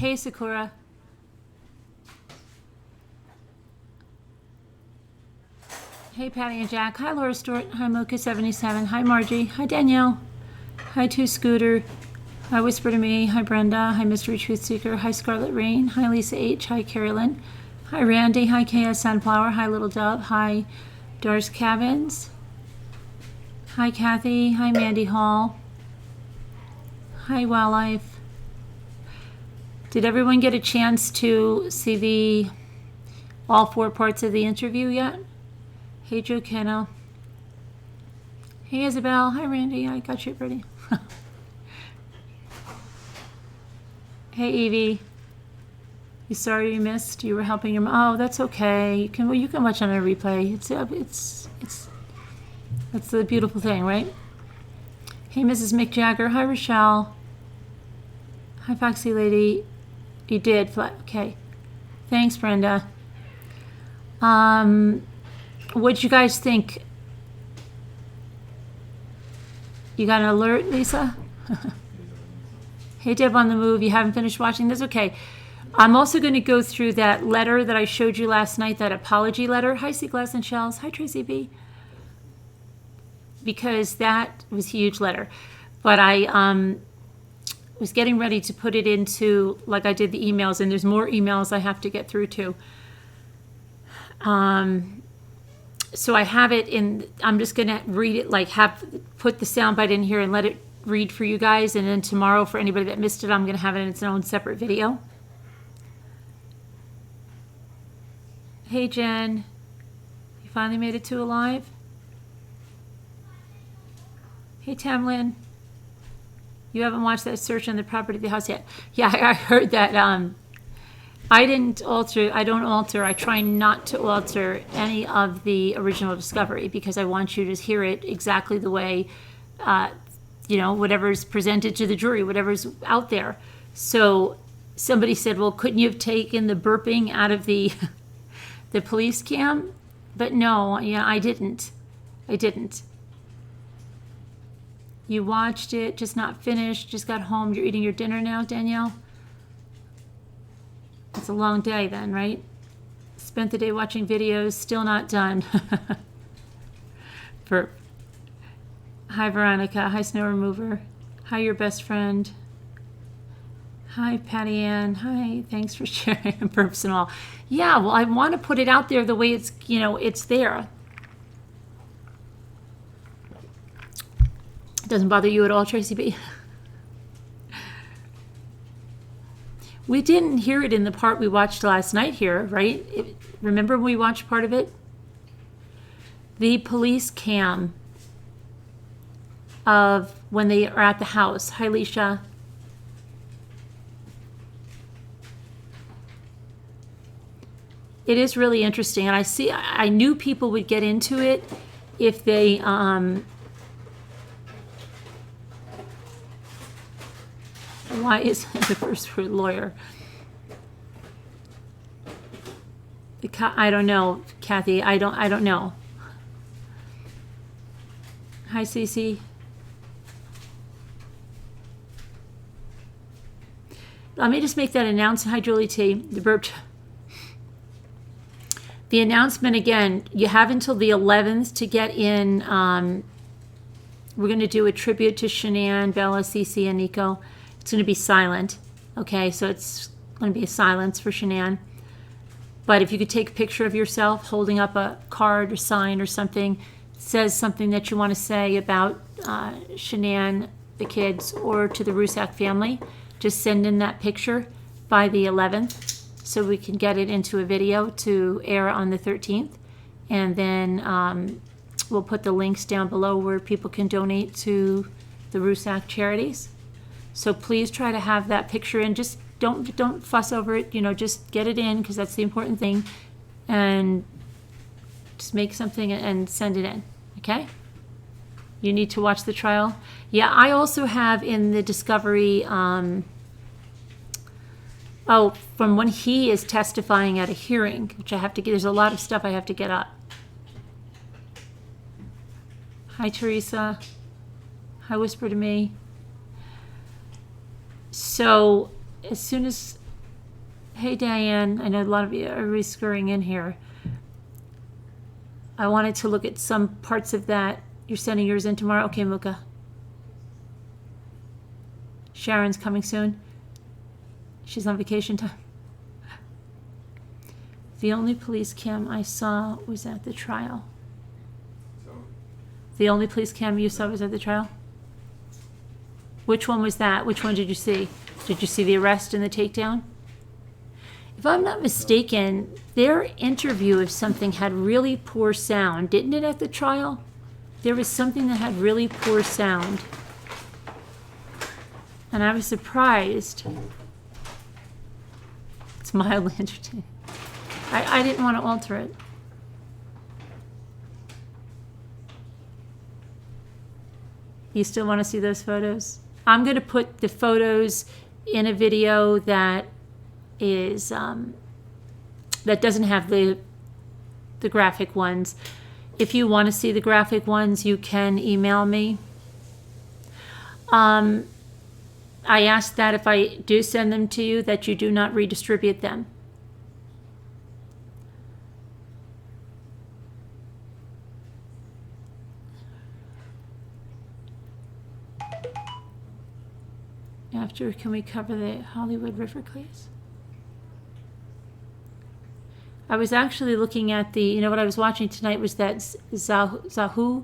Hey, Sakura. Hey, Patty and Jack. Hi, Laura Stewart. Hi, Mocha77. Hi, Margie. Hi, Danielle. Hi, Two Scooter. Hi, Whisper to Me. Hi, Brenda. Hi, Mystery Truth Seeker. Hi, Scarlet Rain. Hi, Lisa H. Hi, Carolyn. Hi, Randy. Hi, KS Sunflower. Hi, Little Dove. Hi, Doris Cabins. Hi, Kathy. Hi, Mandy Hall. Hi, Wildlife. Did everyone get a chance to see all 4 parts of the interview yet? Hey, Joe Keno. Hey, Isabel. Hi, Randy. I got you ready. Hey, Evie. You sorry you missed? You were helping your mom. Oh, that's okay. You can watch on a replay. That's the beautiful thing, right? Hey, Mrs. Mick Jagger. Hi, Rochelle. Hi, Foxy Lady. You did. Okay. Thanks, Brenda. What'd you guys think? You got an alert, Lisa? Hey, Deb on the Move. You haven't finished watching? That's okay. I'm also going to go through that letter that I showed you last night, that apology letter. Hi, Sea Glass and Shells. Hi, Tracy B. Because that was a huge letter. But I was getting ready to put it into, like I did the emails, and there's more emails I have to get through to. So I have it in, I'm just going to read it, like put the soundbite in here and let it read for you guys. And then tomorrow, for anybody that missed it, I'm going to have it in its own separate video. Hey, Jen. You finally made it to Alive? Hey, Tamlin. You haven't watched that search on the property of the house yet? Yeah, I heard that. I don't alter. I try not to alter any of the original discovery because I want you to hear it exactly the way, whatever's presented to the jury, whatever's out there. So somebody said, well, couldn't you have taken the burping out of the the police cam? But no, I didn't. You watched it, just not finished, just got home. You're eating your dinner now, Danielle? It's a long day then, right? Spent the day watching videos, still not done. Hi, Veronica. Hi, Snow Remover. Hi, your best friend. Hi, Patty Ann. Hi, thanks for sharing burps and all. Yeah, well, I want to put it out there the way it's, it's there. Doesn't bother you at all, Tracy B? We didn't hear it in the part we watched last night here, right? Remember when we watched part of it? The police cam of when they are at the house. Hi, Leisha. It is really interesting, and I knew people would get into it if they why is the first word lawyer? I don't know, Kathy. I don't know. Hi, Cece. Let me just make that announcement. Hi, Julie T. The burp. The announcement again. You have until the 11th to get in. We're going to do a tribute to Shanann, Bella, Cece, and Nico. It's going to be silent, okay? So it's going to be a silence for Shanann. But if you could take a picture of yourself holding up a card or sign or something, says something that you want to say about Shanann, the kids, or to the Rusak family, just send in that picture by the 11th so we can get it into a video to air on the 13th. And then we'll put the links down below where people can donate to the Rusak charities. So please try to have that picture in. Just don't fuss over it. Just get it in because that's the important thing. And just make something and send it in. Okay? You need to watch the trial. Yeah, I also have in the discovery, from when he is testifying at a hearing, which I have to get. There's a lot of stuff I have to get up. Hi, Teresa. Hi, Whisper to Me. So as soon as Hey, Diane. I know a lot of you are scurrying in here. I wanted to look at some parts of that. You're sending yours in tomorrow? Okay, Muka. Sharon's coming soon. She's on vacation time. The only police cam I saw was at the trial. The only police cam you saw was at the trial? Which one was that? Which one did you see? Did you see the arrest and the takedown? If I'm not mistaken, their interview of something had really poor sound, didn't it, at the trial? There was something that had really poor sound. And I was surprised. It's mildly entertaining. I didn't want to alter it. You still want to see those photos? I'm going to put the photos in a video that is that doesn't have the graphic ones. If you want to see the graphic ones, you can email me. I ask that if I do send them to you, that you do not redistribute them. After, can we cover the Hollywood River case? I was actually looking at the, what I was watching tonight was that Zahu,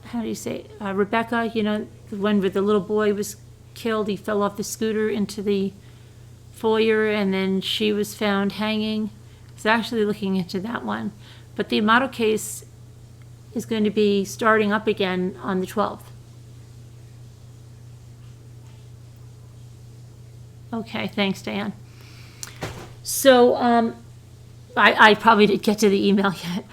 how do you say, Rebecca, the one where the little boy was killed. He fell off the scooter into the foyer and then she was found hanging. I was actually looking into that one. But the Amato case is going to be starting up again on the 12th. Okay, thanks, Diane. So I probably didn't get to the email yet.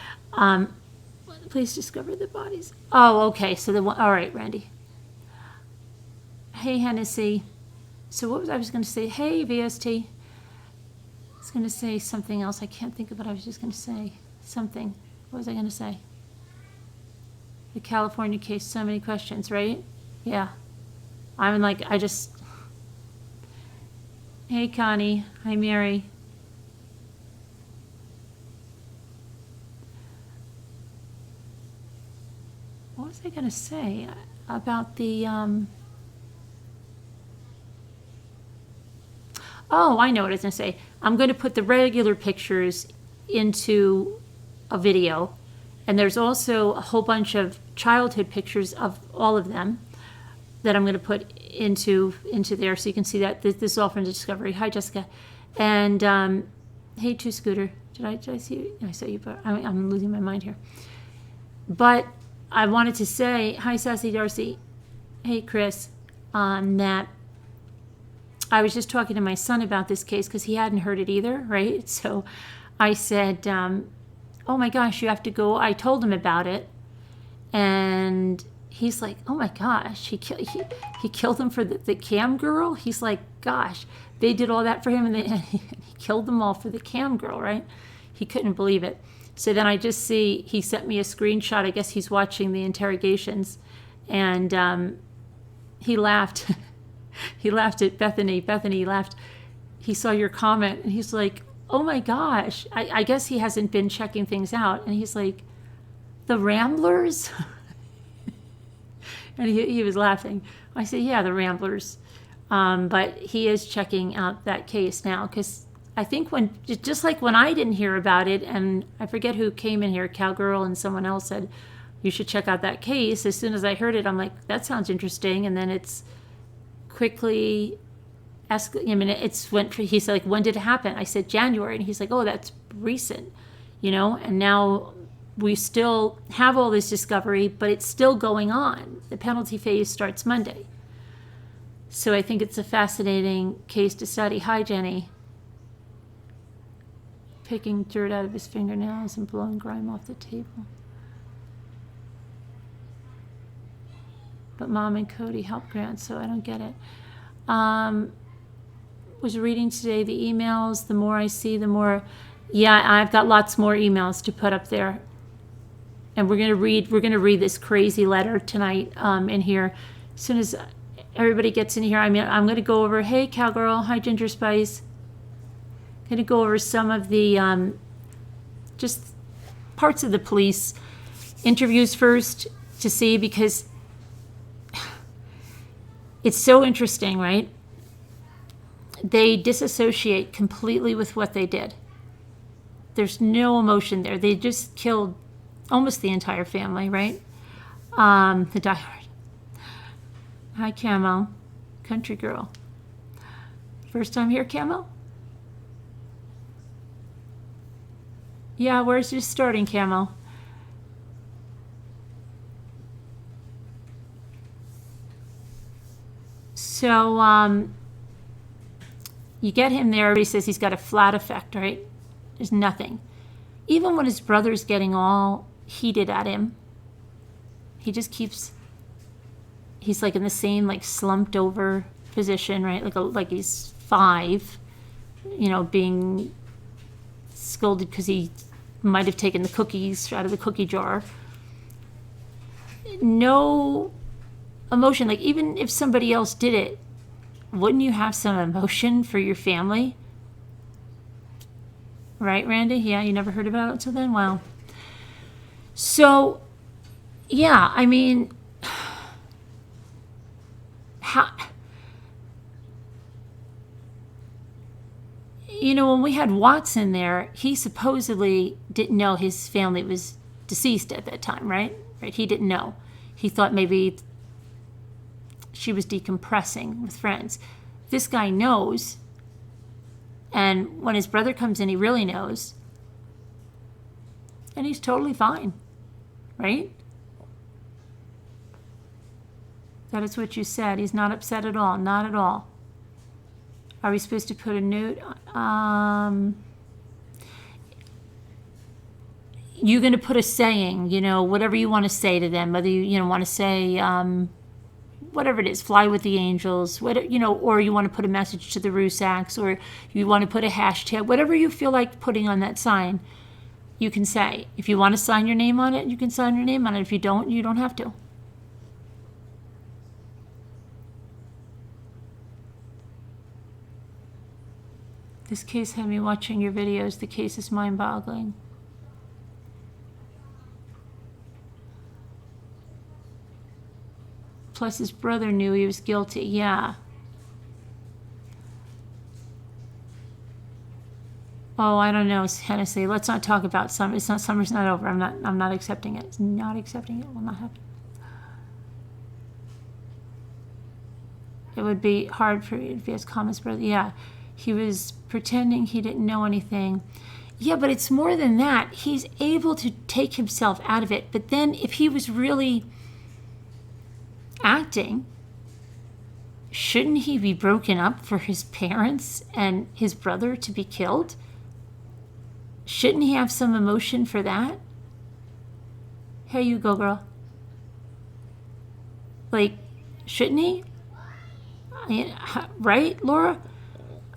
Please discover the bodies. Oh, okay. So the one. All right, Randy. Hey, Hennessy. So what was I was going to say? Hey, VST. I was going to say something else. I can't think of what I was just going to say. Something. What was I going to say? The California case. So many questions, right? Yeah. I'm like, I just. Hey, Connie. Hi, Mary. What was I going to say about the... Oh, I know what I was going to say. I'm going to put the regular pictures into a video. And there's also a whole bunch of childhood pictures of all of them that I'm going to put into there, so you can see that this is all from the Discovery. Hi, Jessica. And hey, Two Scooter. Did I see you? I saw you, but I'm losing my mind here. But I wanted to say, hi, Sassy Darcy. Hey, Chris. That I was just talking to my son about this case because he hadn't heard it either, right? So I said, oh my gosh, you have to go. I told him about it, and he's like, oh my gosh, he killed him for the cam girl? He's like, gosh, they did all that for him, and he killed them all for the cam girl, right? He couldn't believe it. So then I just see, he sent me a screenshot. I guess he's watching the interrogations, and he laughed. He laughed at Bethany. Bethany laughed. He saw your comment, and he's like, oh my gosh. I guess he hasn't been checking things out. And he's like, the Ramblers? And he was laughing. I said, yeah, the Ramblers. But he is checking out that case now, because I think just like when I didn't hear about it, and I forget who came in here, Cowgirl and someone else said, you should check out that case. As soon as I heard it, I'm like, that sounds interesting. And then it's quickly he said, like, when did it happen? I said, January. And he's like, oh, that's recent, and now we still have all this discovery, but it's still going on. The penalty phase starts Monday. So I think it's a fascinating case to study. Hi, Jenny. Picking dirt out of his fingernails and blowing grime off the table. But Mom and Cody help Grant, so I don't get it. Was reading today the emails. The more I see, the more... Yeah, I've got lots more emails to put up there. And we're gonna read this crazy letter tonight in here. As soon as everybody gets in here, I'm gonna go over, hey, Cowgirl. Hi, Ginger Spice. going to go over some of the just parts of the police interviews first to see, because it's so interesting, right? They disassociate completely with what they did. There's no emotion there. They just killed almost the entire family, right? The diehard. Hi, Camo. Country girl. First time here, Camo? Yeah, where's your starting, Camo? So, you get him there, everybody says he's got a flat effect, right? There's nothing. Even when his brother's getting all heated at him, he just keeps, he's like in the same like slumped over position, right? Like he's 5, being scolded because he might have taken the cookies out of the cookie jar. No emotion. Like, even if somebody else did it, wouldn't you have some emotion for your family? Right, Randy? Yeah, you never heard about it until then? Wow. So, yeah, I mean, when we had Watson there, he supposedly didn't know his family was deceased at that time, right? Right? He didn't know. He thought maybe she was decompressing with friends. This guy knows, and when his brother comes in, he really knows, and he's totally fine, right? That is what you said. He's not upset at all. Not at all. Are we supposed to put a note? You're going to put a saying, whatever you want to say to them, whether you want to say, whatever it is, fly with the angels, or you want to put a message to the Rusaks, or you want to put a hashtag, whatever you feel like putting on that sign, you can say. If you want to sign your name on it, you can sign your name on it. If you don't have to. This case had me watching your videos. The case is mind-boggling. Plus his brother knew he was guilty. Yeah. Oh, I don't know, Hennessy. Let's not talk about summer. It's not, summer's not over. I'm not accepting it. It's not accepting it. Will not happen. It would be hard for you if he has comments, brother. Yeah. He was pretending he didn't know anything. Yeah, but it's more than that. He's able to take himself out of it. But then if he was really acting, shouldn't he be broken up for his parents and his brother to be killed? Shouldn't he have some emotion for that? Here you go, girl. Like, shouldn't he? Right, Laura?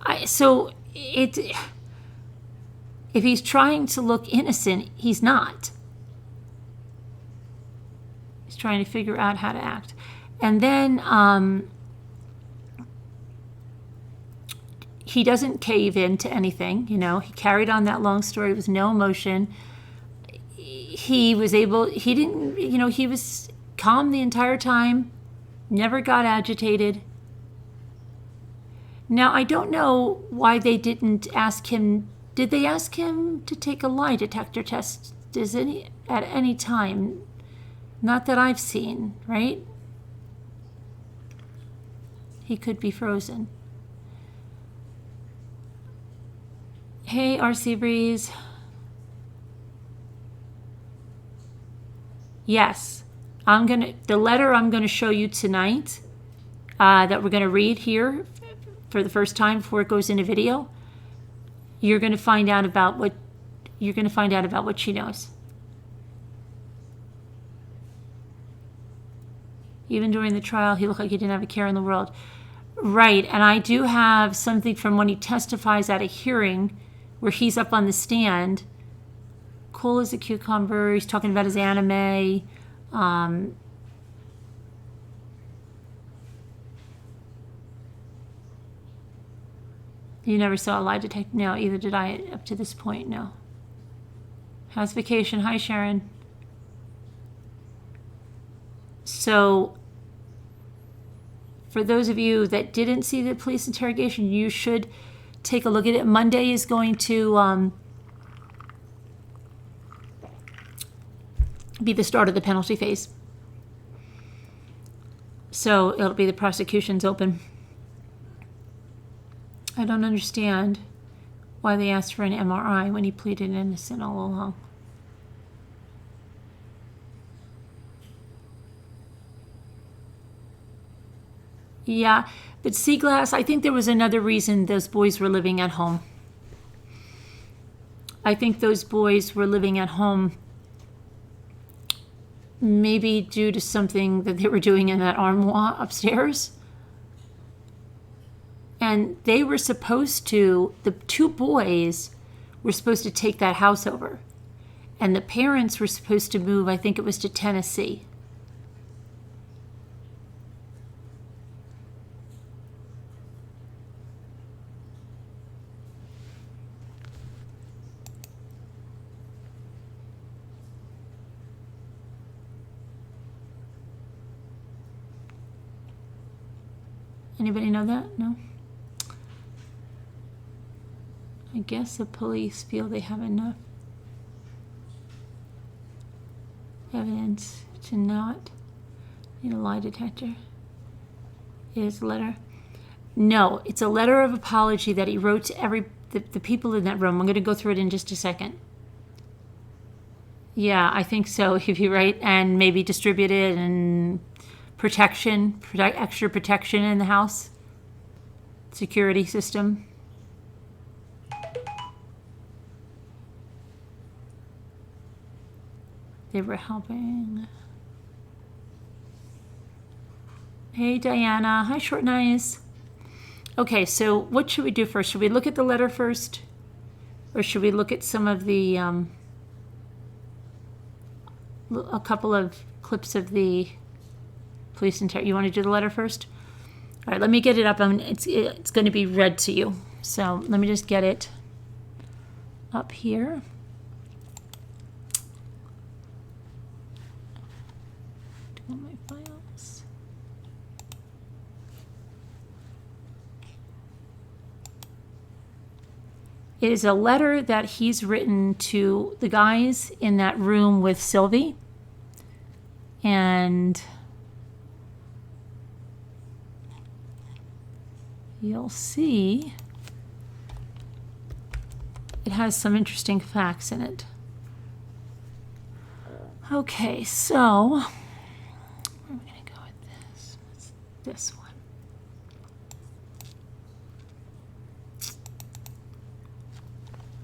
If he's trying to look innocent, he's not. He's trying to figure out how to act. And then he doesn't cave into anything, He carried on that long story with no emotion. He was he was calm the entire time, never got agitated. Now, I don't know why they didn't ask him. Did they ask him to take a lie detector test at any time? Not that I've seen, right? He could be frozen. Hey, RC Breeze. Yes, the letter I'm gonna show you tonight, that we're gonna read here for the first time before it goes into video. You're gonna find out about what she knows. Even during the trial, he looked like he didn't have a care in the world. Right, and I do have something from when he testifies at a hearing where he's up on the stand. Cool as a cucumber. He's talking about his anime. You never saw a lie detector? No, either did I up to this point, no. How's vacation? Hi, Sharon. So, for those of you that didn't see the police interrogation, you should take a look at it. Monday is going to be the start of the penalty phase. So it'll be the prosecution's open. I don't understand why they asked for an MRI when he pleaded innocent all along. Yeah, but Seaglass, I think there was another reason those boys were living at home. I think those boys were living at home maybe due to something that they were doing in that armoire upstairs. And they were supposed to, the two boys were supposed to take that house over. And the parents were supposed to move, I think it was to Tennessee. Anybody know that? No? I guess the police feel they have enough evidence to not need a lie detector. It is a letter. No, it's a letter of apology that he wrote to the people in that room. I'm going to go through it in just a second. Yeah, I think so. If you write and maybe distribute it and extra protection in the house, security system. They were helping. Hey, Diana. Hi, Short Nice. Okay, so what should we do first? Should we look at the letter first? Or should we look at some of the, a couple of clips of the police interrogation? You want to do the letter first? All right, let me get it up. It's going to be read to you. So let me just get it up here. Do my files. It is a letter that he's written to the guys in that room with Sylvie. And you'll see it has some interesting facts in it. Okay, so where am I going to go with this? What's this one?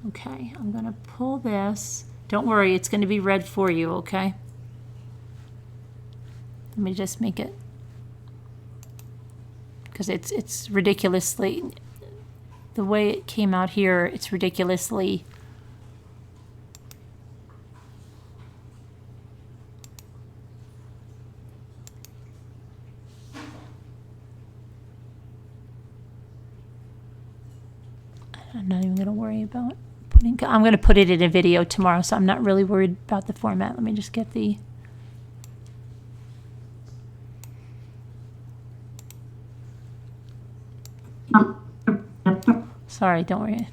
Okay, I'm going to pull this. Don't worry, it's going to be read for you, okay? Let me just make it, because it's ridiculously, the way it came out here, it's ridiculously I'm not even going to worry about putting, I'm going to put it in a video tomorrow, so I'm not really worried about the format. Let me just get the, sorry, don't worry.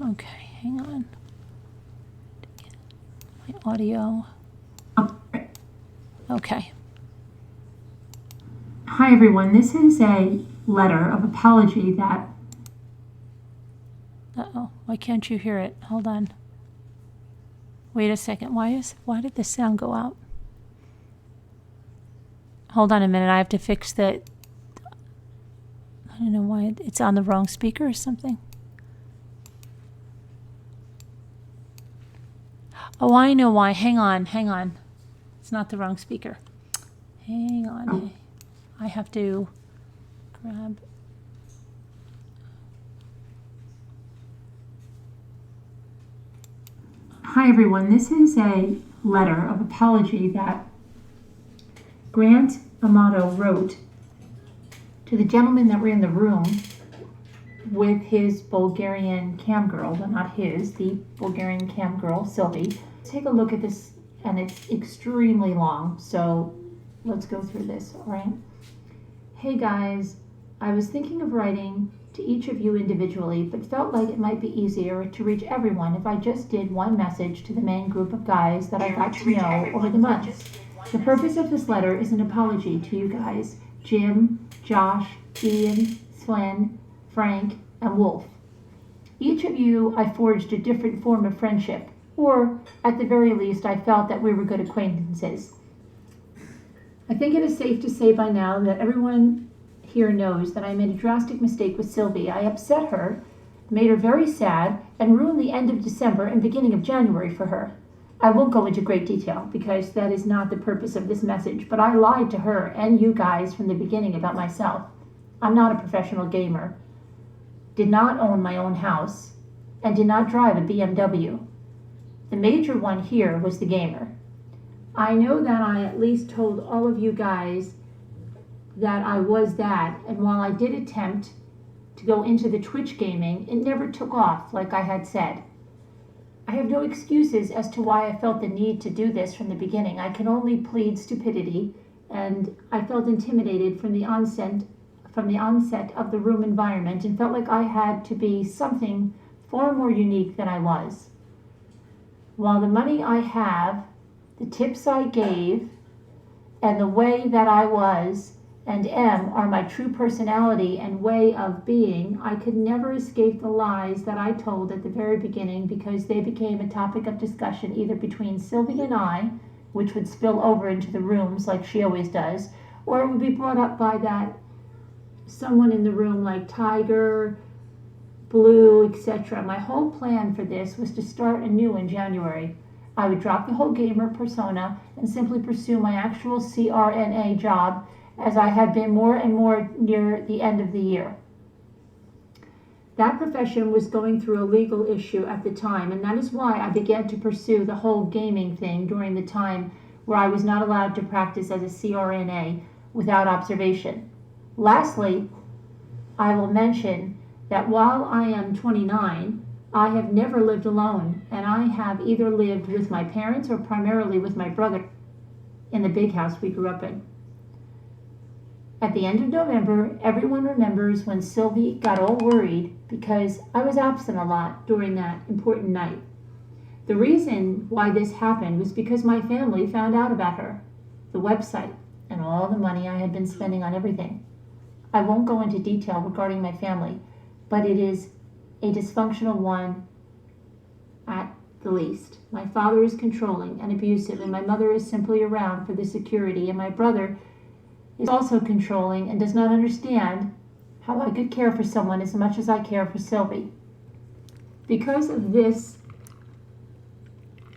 Okay, hang on. My audio. Okay. Hi everyone, this is a letter of apology that... Uh-oh, why can't you hear it? Hold on. Wait a second, why did the sound go out? Hold on a minute, I have to fix the, I don't know why it's on the wrong speaker or something. Oh, I know why. Hang on. It's not the wrong speaker. Hang on. I have to grab. Hi everyone, this is a letter of apology that Grant Amato wrote to the gentlemen that were in the room with his Bulgarian cam girl, well, not his, the Bulgarian cam girl, Sylvie. Take a look at this, and it's extremely long, so let's go through this, all right? Hey guys, I was thinking of writing to each of you individually, but felt like it might be easier to reach everyone if I just did one message to the main group of guys that I got to know over the months. The purpose of this letter is an apology to you guys, Jim, Josh, Ian, Sven, Frank, and Wolf. Each of you I forged a different form of friendship, or at the very least I felt that we were good acquaintances. I think it is safe to say by now that everyone here knows that I made a drastic mistake with Sylvie. I upset her, made her very sad, and ruined the end of December and beginning of January for her. I won't go into great detail because that is not the purpose of this message, but I lied to her and you guys from the beginning about myself. I'm not a professional gamer, did not own my own house, and did not drive a BMW. The major one here was the gamer. I know that I at least told all of you guys that I was that, and while I did attempt to go into the Twitch gaming, it never took off like I had said. I have no excuses as to why I felt the need to do this from the beginning. I can only plead stupidity, and I felt intimidated from the onset of the room environment and felt like I had to be something far more unique than I was. While the money I have, the tips I gave, and the way that I was and am are my true personality and way of being, I could never escape the lies that I told at the very beginning because they became a topic of discussion either between Sylvie and I, which would spill over into the rooms like she always does, or it would be brought up by that someone in the room like Tiger, Blue, etc. My whole plan for this was to start anew in January. I would drop the whole gamer persona and simply pursue my actual CRNA job as I had been more and more near the end of the year. That profession was going through a legal issue at the time, and that is why I began to pursue the whole gaming thing during the time where I was not allowed to practice as a CRNA without observation. Lastly, I will mention that while I am 29, I have never lived alone, and I have either lived with my parents or primarily with my brother in the big house we grew up in. At the end of November, everyone remembers when Sylvie got all worried because I was absent a lot during that important night. The reason why this happened was because my family found out about her, the website, and all the money I had been spending on everything. I won't go into detail regarding my family, but it is a dysfunctional one at the least. My father is controlling and abusive, and my mother is simply around for the security, and my brother is also controlling and does not understand how I could care for someone as much as I care for Sylvie. Because of this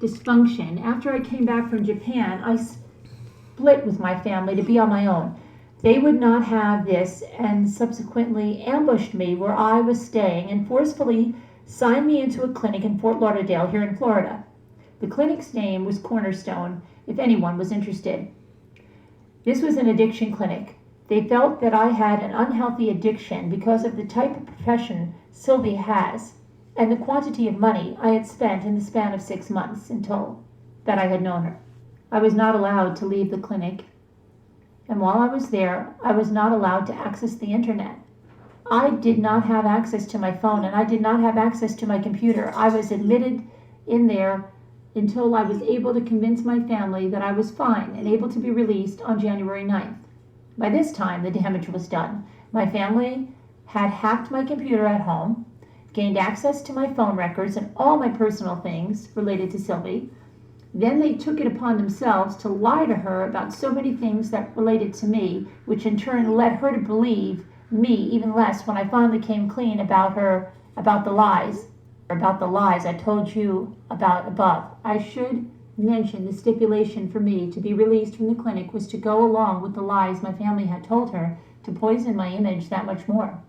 dysfunction, after I came back from Japan, I split with my family to be on my own. They would not have this and subsequently ambushed me where I was staying and forcefully signed me into a clinic in Fort Lauderdale here in Florida. The clinic's name was Cornerstone, if anyone was interested. This was an addiction clinic. They felt that I had an unhealthy addiction because of the type of profession Sylvie has and the quantity of money I had spent in the span of 6 months until that I had known her. I was not allowed to leave the clinic, and while I was there, I was not allowed to access the internet. I did not have access to my phone, and I did not have access to my computer. I was admitted in there until I was able to convince my family that I was fine and able to be released on January 9th. By this time, the damage was done. My family had hacked my computer at home, gained access to my phone records and all my personal things related to Sylvie. Then they took it upon themselves to lie to her about so many things that related to me, which in turn led her to believe me even less when I finally came clean about the lies I told you about above. I should mention the stipulation for me to be released from the clinic was to go along with the lies my family had told her to poison my image that much more.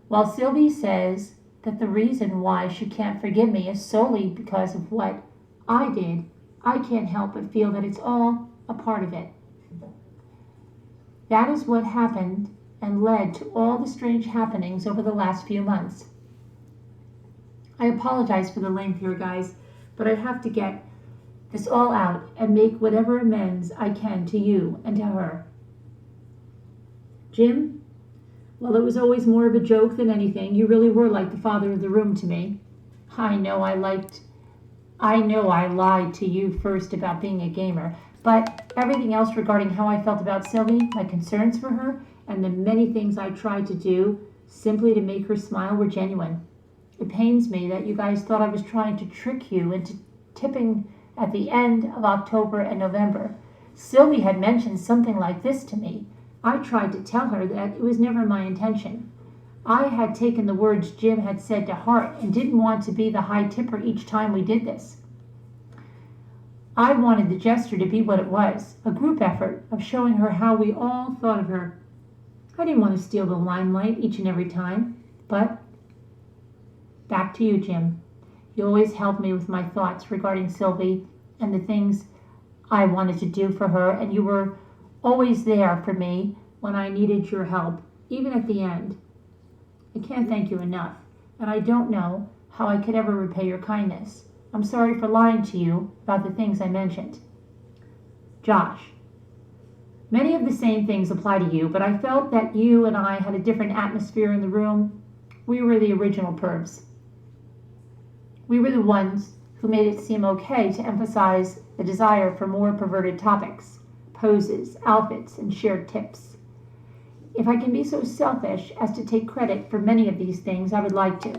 While Sylvie says that the reason why she can't forgive me is solely because of what I did, I can't help but feel that it's all a part of it. That is what happened and led to all the strange happenings over the last few months. I apologize for the length here, guys, but I have to get this all out and make whatever amends I can to you and to her. Jim, well, it was always more of a joke than anything. You really were like the father of the room to me. I know I lied to you first about being a gamer, but everything else regarding how I felt about Sylvie, my concerns for her, and the many things I tried to do simply to make her smile were genuine. It pains me that you guys thought I was trying to trick you into tipping at the end of October and November. Sylvie had mentioned something like this to me. I tried to tell her that it was never my intention. I had taken the words Jim had said to heart and didn't want to be the high tipper each time we did this. I wanted the gesture to be what it was, a group effort of showing her how we all thought of her. I didn't want to steal the limelight each and every time, but back to you, Jim. You always helped me with my thoughts regarding Sylvie and the things I wanted to do for her, and you were always there for me when I needed your help, even at the end. I can't thank you enough, and I don't know how I could ever repay your kindness. I'm sorry for lying to you about the things I mentioned. Josh, many of the same things apply to you, but I felt that you and I had a different atmosphere in the room. We were the original pervs. We were the ones who made it seem okay to emphasize the desire for more perverted topics, poses, outfits, and shared tips. If I can be so selfish as to take credit for many of these things, I would like to.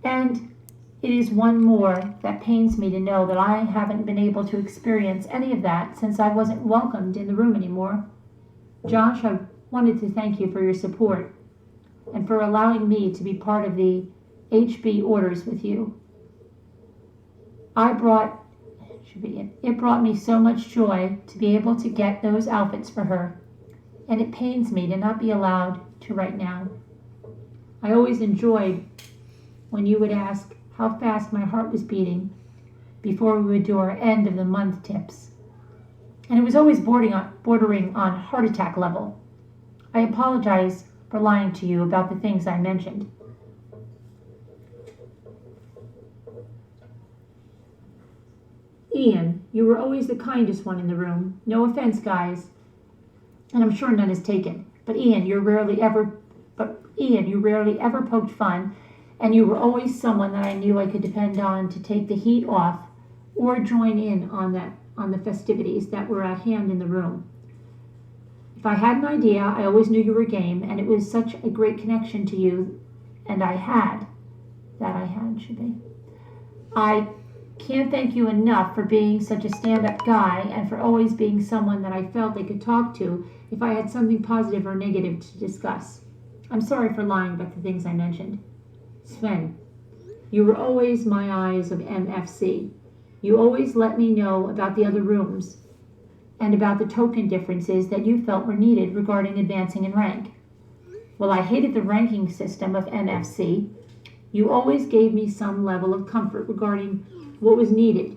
And it is one more that pains me to know that I haven't been able to experience any of that since I wasn't welcomed in the room anymore. Josh, I wanted to thank you for your support and for allowing me to be part of the HB orders with you. It brought me so much joy to be able to get those outfits for her, and it pains me to not be allowed to right now. I always enjoyed when you would ask how fast my heart was beating before we would do our end of the month tips. And it was always bordering on heart attack level. I apologize for lying to you about the things I mentioned. Ian, you were always the kindest one in the room. No offense, guys, and I'm sure none is taken. But Ian, you rarely ever poked fun, and you were always someone that I knew I could depend on to take the heat off or join in on the festivities that were at hand in the room. If I had an idea, I always knew you were game, and it was such a great connection to you, and I can't thank you enough for being such a stand-up guy and for always being someone that I felt I could talk to if I had something positive or negative to discuss. I'm sorry for lying about the things I mentioned. Sven, you were always my eyes of MFC. You always let me know about the other rooms and about the token differences that you felt were needed regarding advancing in rank. While I hated the ranking system of MFC, you always gave me some level of comfort regarding what was needed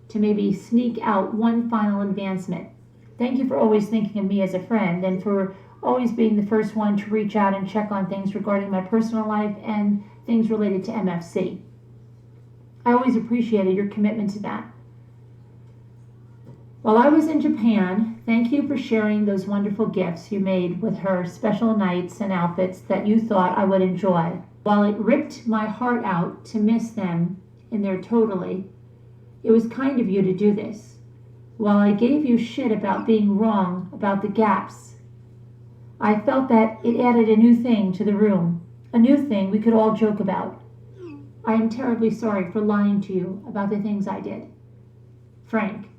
to maybe sneak out one final advancement. Thank you for always thinking of me as a friend and for always being the first one to reach out and check on things regarding my personal life and things related to MFC. I always appreciated your commitment to that. While I was in Japan, thank you for sharing those wonderful gifts you made with her, special nights and outfits that you thought I would enjoy. While it ripped my heart out to miss them in their totality, it was kind of you to do this. While I gave you shit about being wrong about the gaps, I felt that it added a new thing to the room, a new thing we could all joke about. I am terribly sorry for lying to you about the things I did. Frank,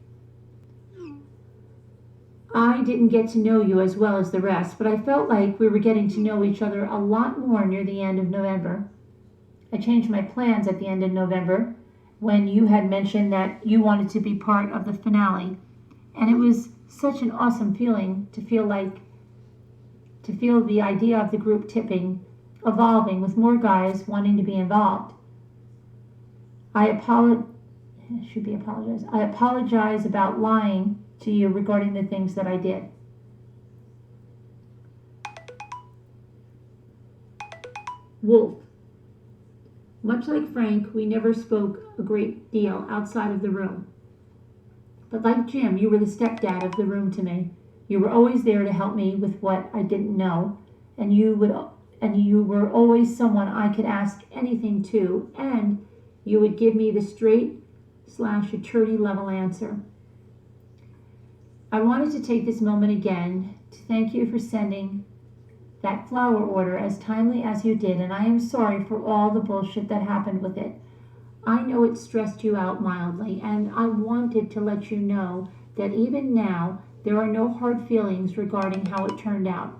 I didn't get to know you as well as the rest, but I felt like we were getting to know each other a lot more near the end of November. I changed my plans at the end of November when you had mentioned that you wanted to be part of the finale, and it was such an awesome feeling to feel the idea of the group tipping, evolving with more guys wanting to be involved. I apologize about lying to you regarding the things that I did. Wolf. Much like Frank, we never spoke a great deal outside of the room. But like Jim, you were the stepdad of the room to me. You were always there to help me with what I didn't know, and you were always someone I could ask anything to, and you would give me the straight/attorney level answer. I wanted to take this moment again to thank you for sending that flower order as timely as you did, and I am sorry for all the bullshit that happened with it. I know it stressed you out mildly, and I wanted to let you know that even now there are no hard feelings regarding how it turned out.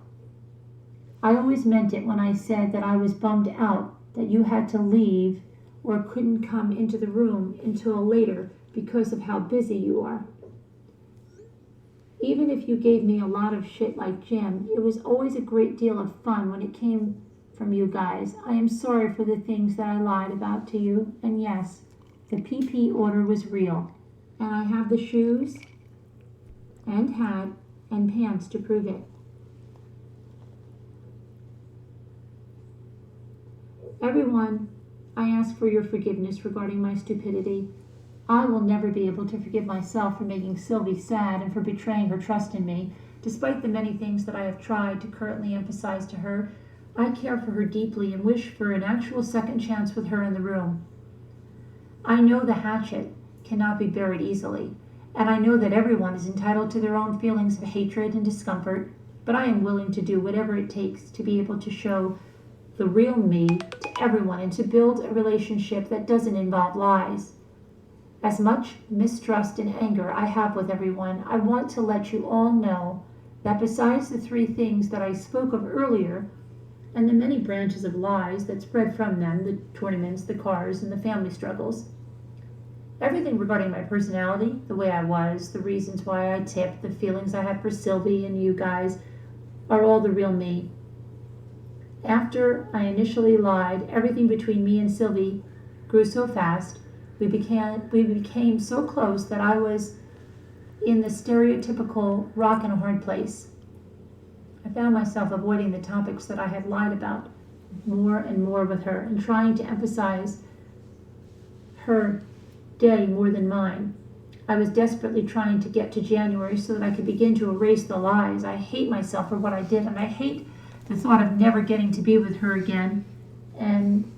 I always meant it when I said that I was bummed out that you had to leave or couldn't come into the room until later because of how busy you are. Even if you gave me a lot of shit like Jim, it was always a great deal of fun when it came from you guys. I am sorry for the things that I lied about to you, and yes, the PP order was real, and I have the shoes and hat and pants to prove it. Everyone, I ask for your forgiveness regarding my stupidity. I will never be able to forgive myself for making Sylvie sad and for betraying her trust in me. Despite the many things that I have tried to currently emphasize to her, I care for her deeply and wish for an actual second chance with her in the room. I know the hatchet cannot be buried easily, and I know that everyone is entitled to their own feelings of hatred and discomfort, but I am willing to do whatever it takes to be able to show the real me to everyone and to build a relationship that doesn't involve lies. As much mistrust and anger I have with everyone, I want to let you all know that besides the three things that I spoke of earlier, and the many branches of lies that spread from them, the tournaments, the cars, and the family struggles, everything regarding my personality, the way I was, the reasons why I tipped, the feelings I had for Sylvie and you guys, are all the real me. After I initially lied, everything between me and Sylvie grew so fast. We became so close that I was in the stereotypical rock and a hard place. I found myself avoiding the topics that I had lied about more and more with her and trying to emphasize her day more than mine. I was desperately trying to get to January so that I could begin to erase the lies. I hate myself for what I did, and I hate the thought of never getting to be with her again. And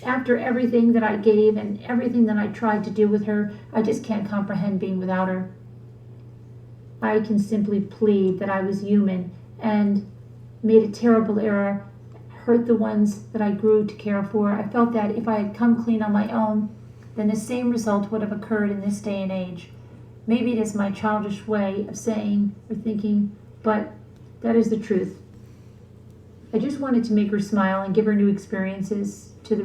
after everything that I gave and everything that I tried to do with her, I just can't comprehend being without her. I can simply plead that I was human and made a terrible error, hurt the ones that I grew to care for. I felt that if I had come clean on my own, then the same result would have occurred in this day and age. Maybe it is my childish way of saying or thinking, but that is the truth. I just wanted to make her smile and give her new experiences to her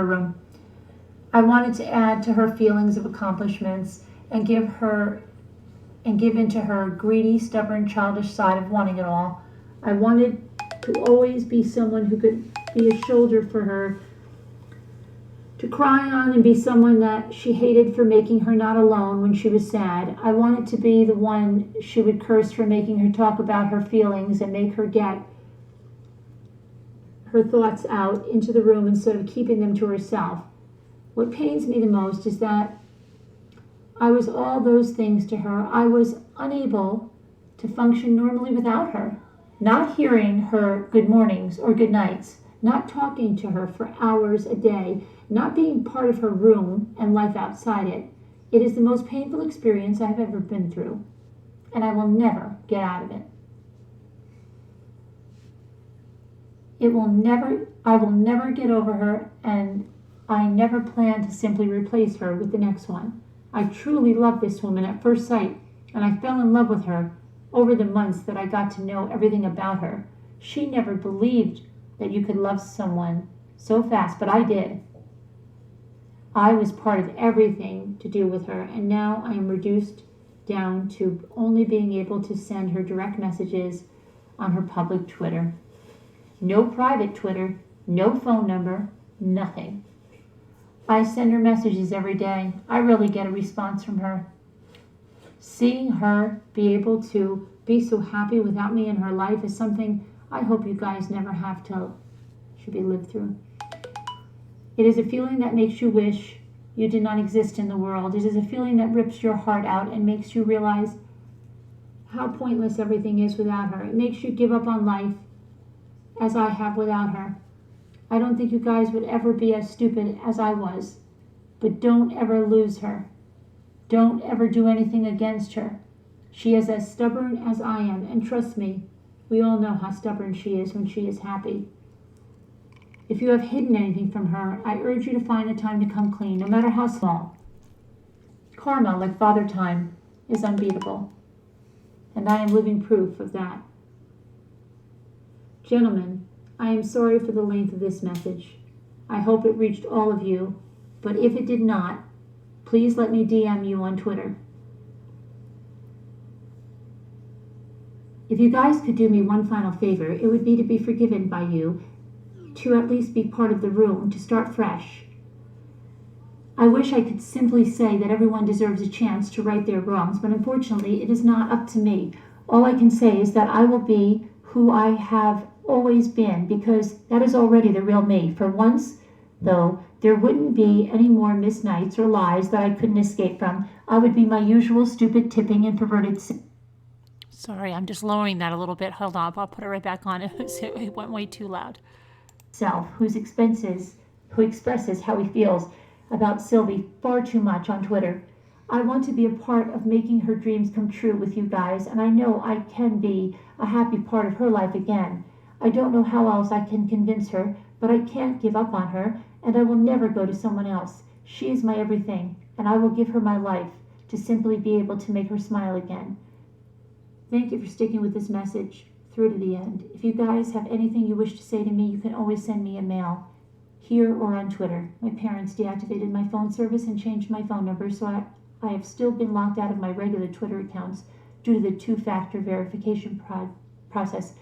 room. I wanted to add to her feelings of accomplishments and give into her greedy, stubborn, childish side of wanting it all. I wanted to always be someone who could be a shoulder for her to cry on and be someone that she hated for making her not alone when she was sad. I wanted to be the one she would curse for making her talk about her feelings and make her get her thoughts out into the room instead of keeping them to herself. What pains me the most is that I was all those things to her. I was unable to function normally without her. Not hearing her good mornings or good nights, not talking to her for hours a day, not being part of her room and life outside it. It is the most painful experience I have ever been through, and I will never get out of it. I will never get over her, and I never plan to simply replace her with the next one. I truly loved this woman at first sight, and I fell in love with her over the months that I got to know everything about her. She never believed that you could love someone so fast, but I did. I was part of everything to do with her, and now I am reduced down to only being able to send her direct messages on her public Twitter. No private Twitter, no phone number, nothing. I send her messages every day. I really get a response from her. Seeing her be able to be so happy without me in her life is something I hope you guys never have to should be lived through. It is a feeling that makes you wish you did not exist in the world. It is a feeling that rips your heart out and makes you realize how pointless everything is without her. It makes you give up on life, as I have without her. I don't think you guys would ever be as stupid as I was, but don't ever lose her. Don't ever do anything against her. She is as stubborn as I am, and trust me, we all know how stubborn she is when she is happy. If you have hidden anything from her, I urge you to find the time to come clean, no matter how small. Karma, like Father Time, is unbeatable, and I am living proof of that. Gentlemen, I am sorry for the length of this message. I hope it reached all of you, but if it did not, please let me DM you on Twitter. If you guys could do me one final favor, it would be to be forgiven by you, to at least be part of the room, to start fresh. I wish I could simply say that everyone deserves a chance to right their wrongs, but unfortunately it is not up to me. All I can say is that I will be who I have always been, because that is already the real me. For once, though, there wouldn't be any more missed nights or lies that I couldn't escape from. I would be my usual stupid, tipping, and perverted Sorry, I'm just lowering that a little bit. Hold on, I'll put it right back on. It went way too loud. Self, who expresses how he feels about Sylvie far too much on Twitter. I want to be a part of making her dreams come true with you guys, and I know I can be a happy part of her life again. I don't know how else I can convince her, but I can't give up on her, and I will never go to someone else. She is my everything, and I will give her my life to simply be able to make her smile again. Thank you for sticking with this message through to the end. If you guys have anything you wish to say to me, you can always send me a mail, here or on Twitter. My parents deactivated my phone service and changed my phone number, so I have still been locked out of my regular Twitter accounts due to the two-factor verification process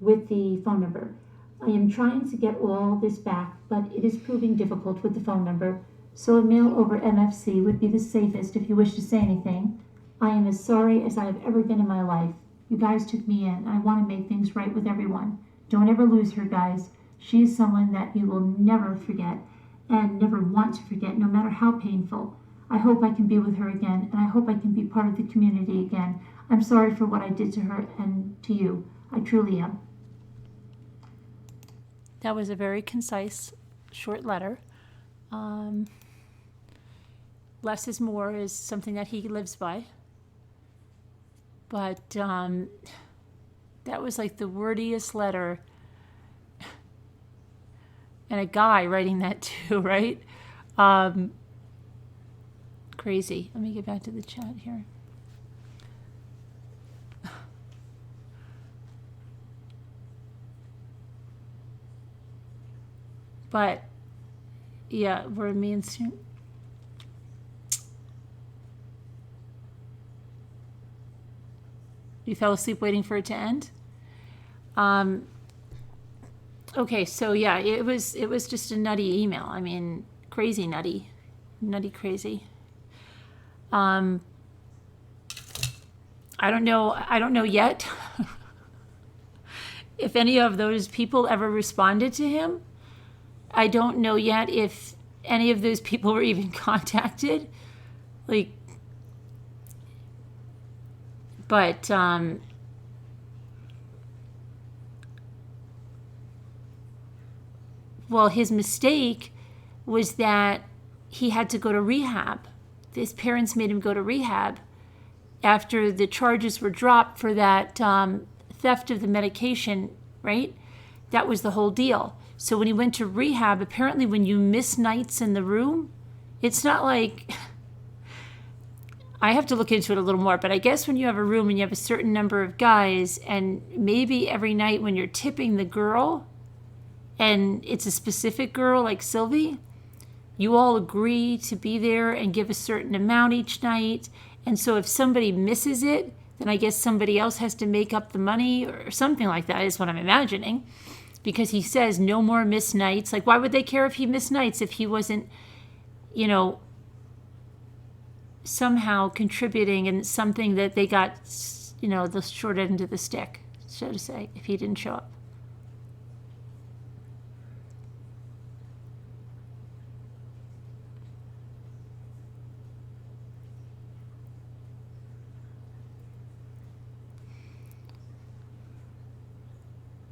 with the phone number. I am trying to get all this back, but it is proving difficult with the phone number, so a mail over MFC would be the safest if you wish to say anything. I am as sorry as I have ever been in my life. You guys took me in. I want to make things right with everyone. Don't ever lose her, guys. She is someone that you will never forget and never want to forget, no matter how painful. I hope I can be with her again, and I hope I can be part of the community again. I'm sorry for what I did to her and to you. I truly am. That was a very concise, short letter. Less is more is something that he lives by. But that was like the wordiest letter. And a guy writing that too, right? Crazy. Let me get back to the chat here. But, yeah, we're mean soon. You fell asleep waiting for it to end? Okay, so yeah, it was just a nutty email. I mean, crazy nutty. Nutty crazy. I don't know yet if any of those people ever responded to him. I don't know yet if any of those people were even contacted. But well, his mistake was that he had to go to rehab. His parents made him go to rehab after the charges were dropped for that theft of the medication, right? That was the whole deal. So when he went to rehab, apparently when you miss nights in the room, it's not like... I have to look into it a little more, but I guess when you have a room and you have a certain number of guys, and maybe every night when you're tipping the girl, and it's a specific girl like Sylvie, you all agree to be there and give a certain amount each night. And so if somebody misses it, then I guess somebody else has to make up the money or something like that is what I'm imagining. Because he says no more missed nights. Like, why would they care if he missed nights if he wasn't, somehow contributing in something that they got, the short end of the stick, so to say, if he didn't show up.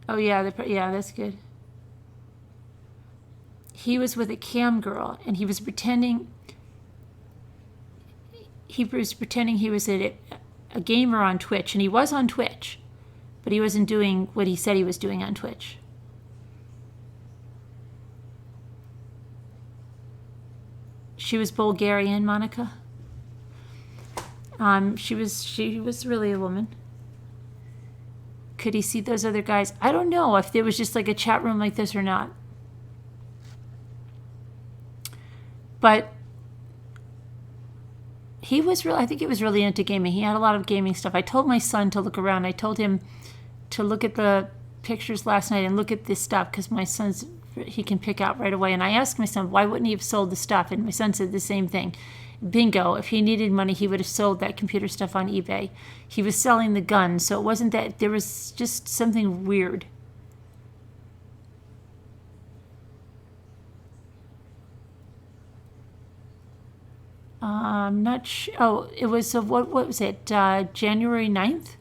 Oh yeah, yeah, that's good. He was with a cam girl, and he was pretending he was a gamer on Twitch, and he was on Twitch, but he wasn't doing what he said he was doing on Twitch. She was Bulgarian, Monica. She was really a woman. Could he see those other guys? I don't know if there was just like a chat room like this or not. But he was I think he was really into gaming. He had a lot of gaming stuff. I told my son to look around. I told him to look at the pictures last night and look at this stuff because my son's, he can pick out right away. And I asked my son, why wouldn't he have sold the stuff? And my son said the same thing. Bingo. If he needed money, he would have sold that computer stuff on eBay. He was selling the gun, so it wasn't that, there was just something weird. I'm not sure. Oh, it was, what was it? January 9th?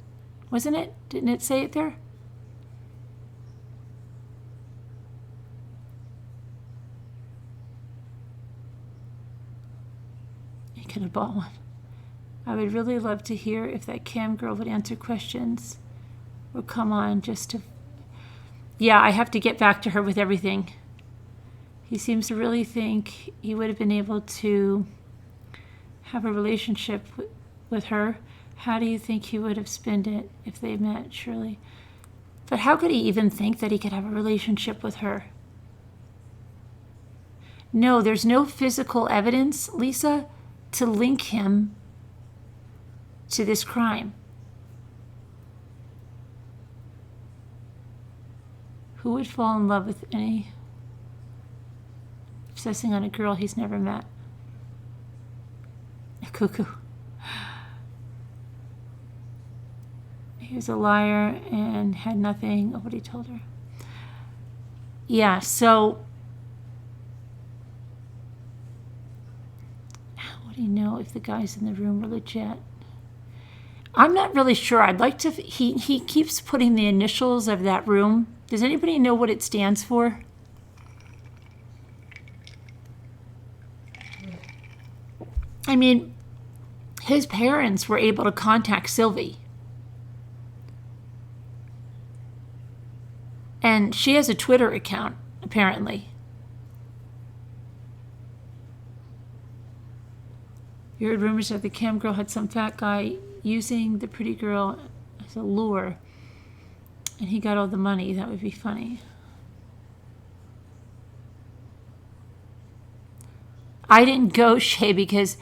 Wasn't it? Didn't it say it there? You could have bought one. I would really love to hear if that cam girl would answer questions or come on just to... Yeah, I have to get back to her with everything. He seems to really think he would have been able to have a relationship with her. How do you think he would have spent it if they met, Shirley? But how could he even think that he could have a relationship with her? No, there's no physical evidence, Lisa, to link him to this crime. Who would fall in love with any obsessing on a girl he's never met? A cuckoo. He was a liar and had nothing of what he told her. Yeah, so how would he know if the guys in the room were legit? I'm not really sure. I'd like to... He keeps putting the initials of that room. Does anybody know what it stands for? I mean, his parents were able to contact Sylvie. And she has a Twitter account, apparently. You heard rumors that the cam girl had some fat guy using the pretty girl as a lure, and he got all the money. That would be funny. I didn't go, Shay, because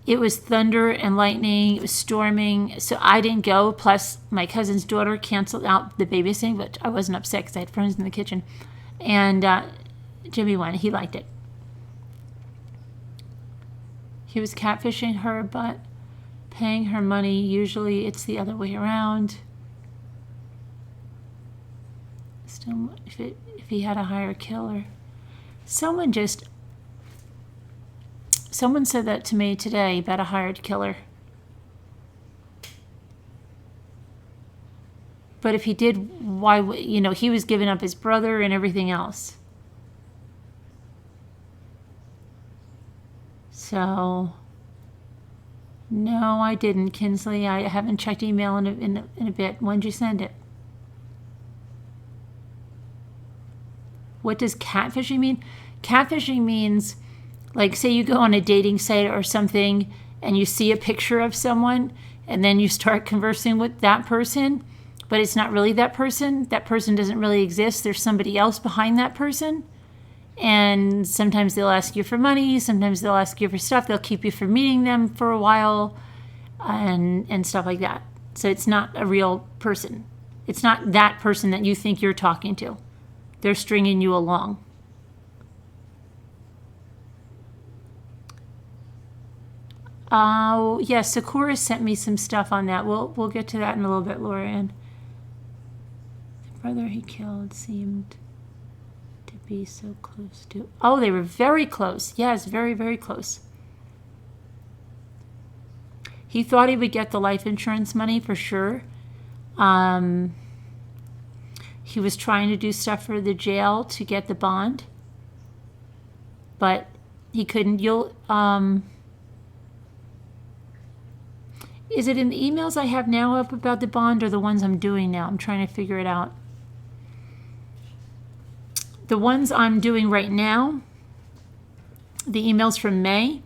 it was thunder and lightning. It was storming, so I didn't go. Plus, my cousin's daughter canceled out the babysitting, but I wasn't upset because I had friends in the kitchen. And Jimmy went. He liked it. He was catfishing her, but paying her money. Usually, it's the other way around. Still, if he had a higher killer. Someone said that to me today about a hired killer. But if he did, why? He was giving up his brother and everything else. So, no, I didn't, Kinsley. I haven't checked email in a bit. When did you send it? What does catfishing mean? Catfishing means, like, say you go on a dating site or something and you see a picture of someone and then you start conversing with that person, but it's not really that person. That person doesn't really exist. There's somebody else behind that person. And sometimes they'll ask you for money. Sometimes they'll ask you for stuff. They'll keep you from meeting them for a while and stuff like that. So it's not a real person. It's not that person that you think you're talking to. They're stringing you along. Yes, Sakura sent me some stuff on that. We'll get to that in a little bit, Laura Ann. The brother he killed seemed to be so close to... Oh, they were very close. Yes, very, very close. He thought he would get the life insurance money for sure. He was trying to do stuff for the jail to get the bond, but he couldn't. Is it in the emails I have now up about the bond or the ones I'm doing now? I'm trying to figure it out. The ones I'm doing right now, the emails from May,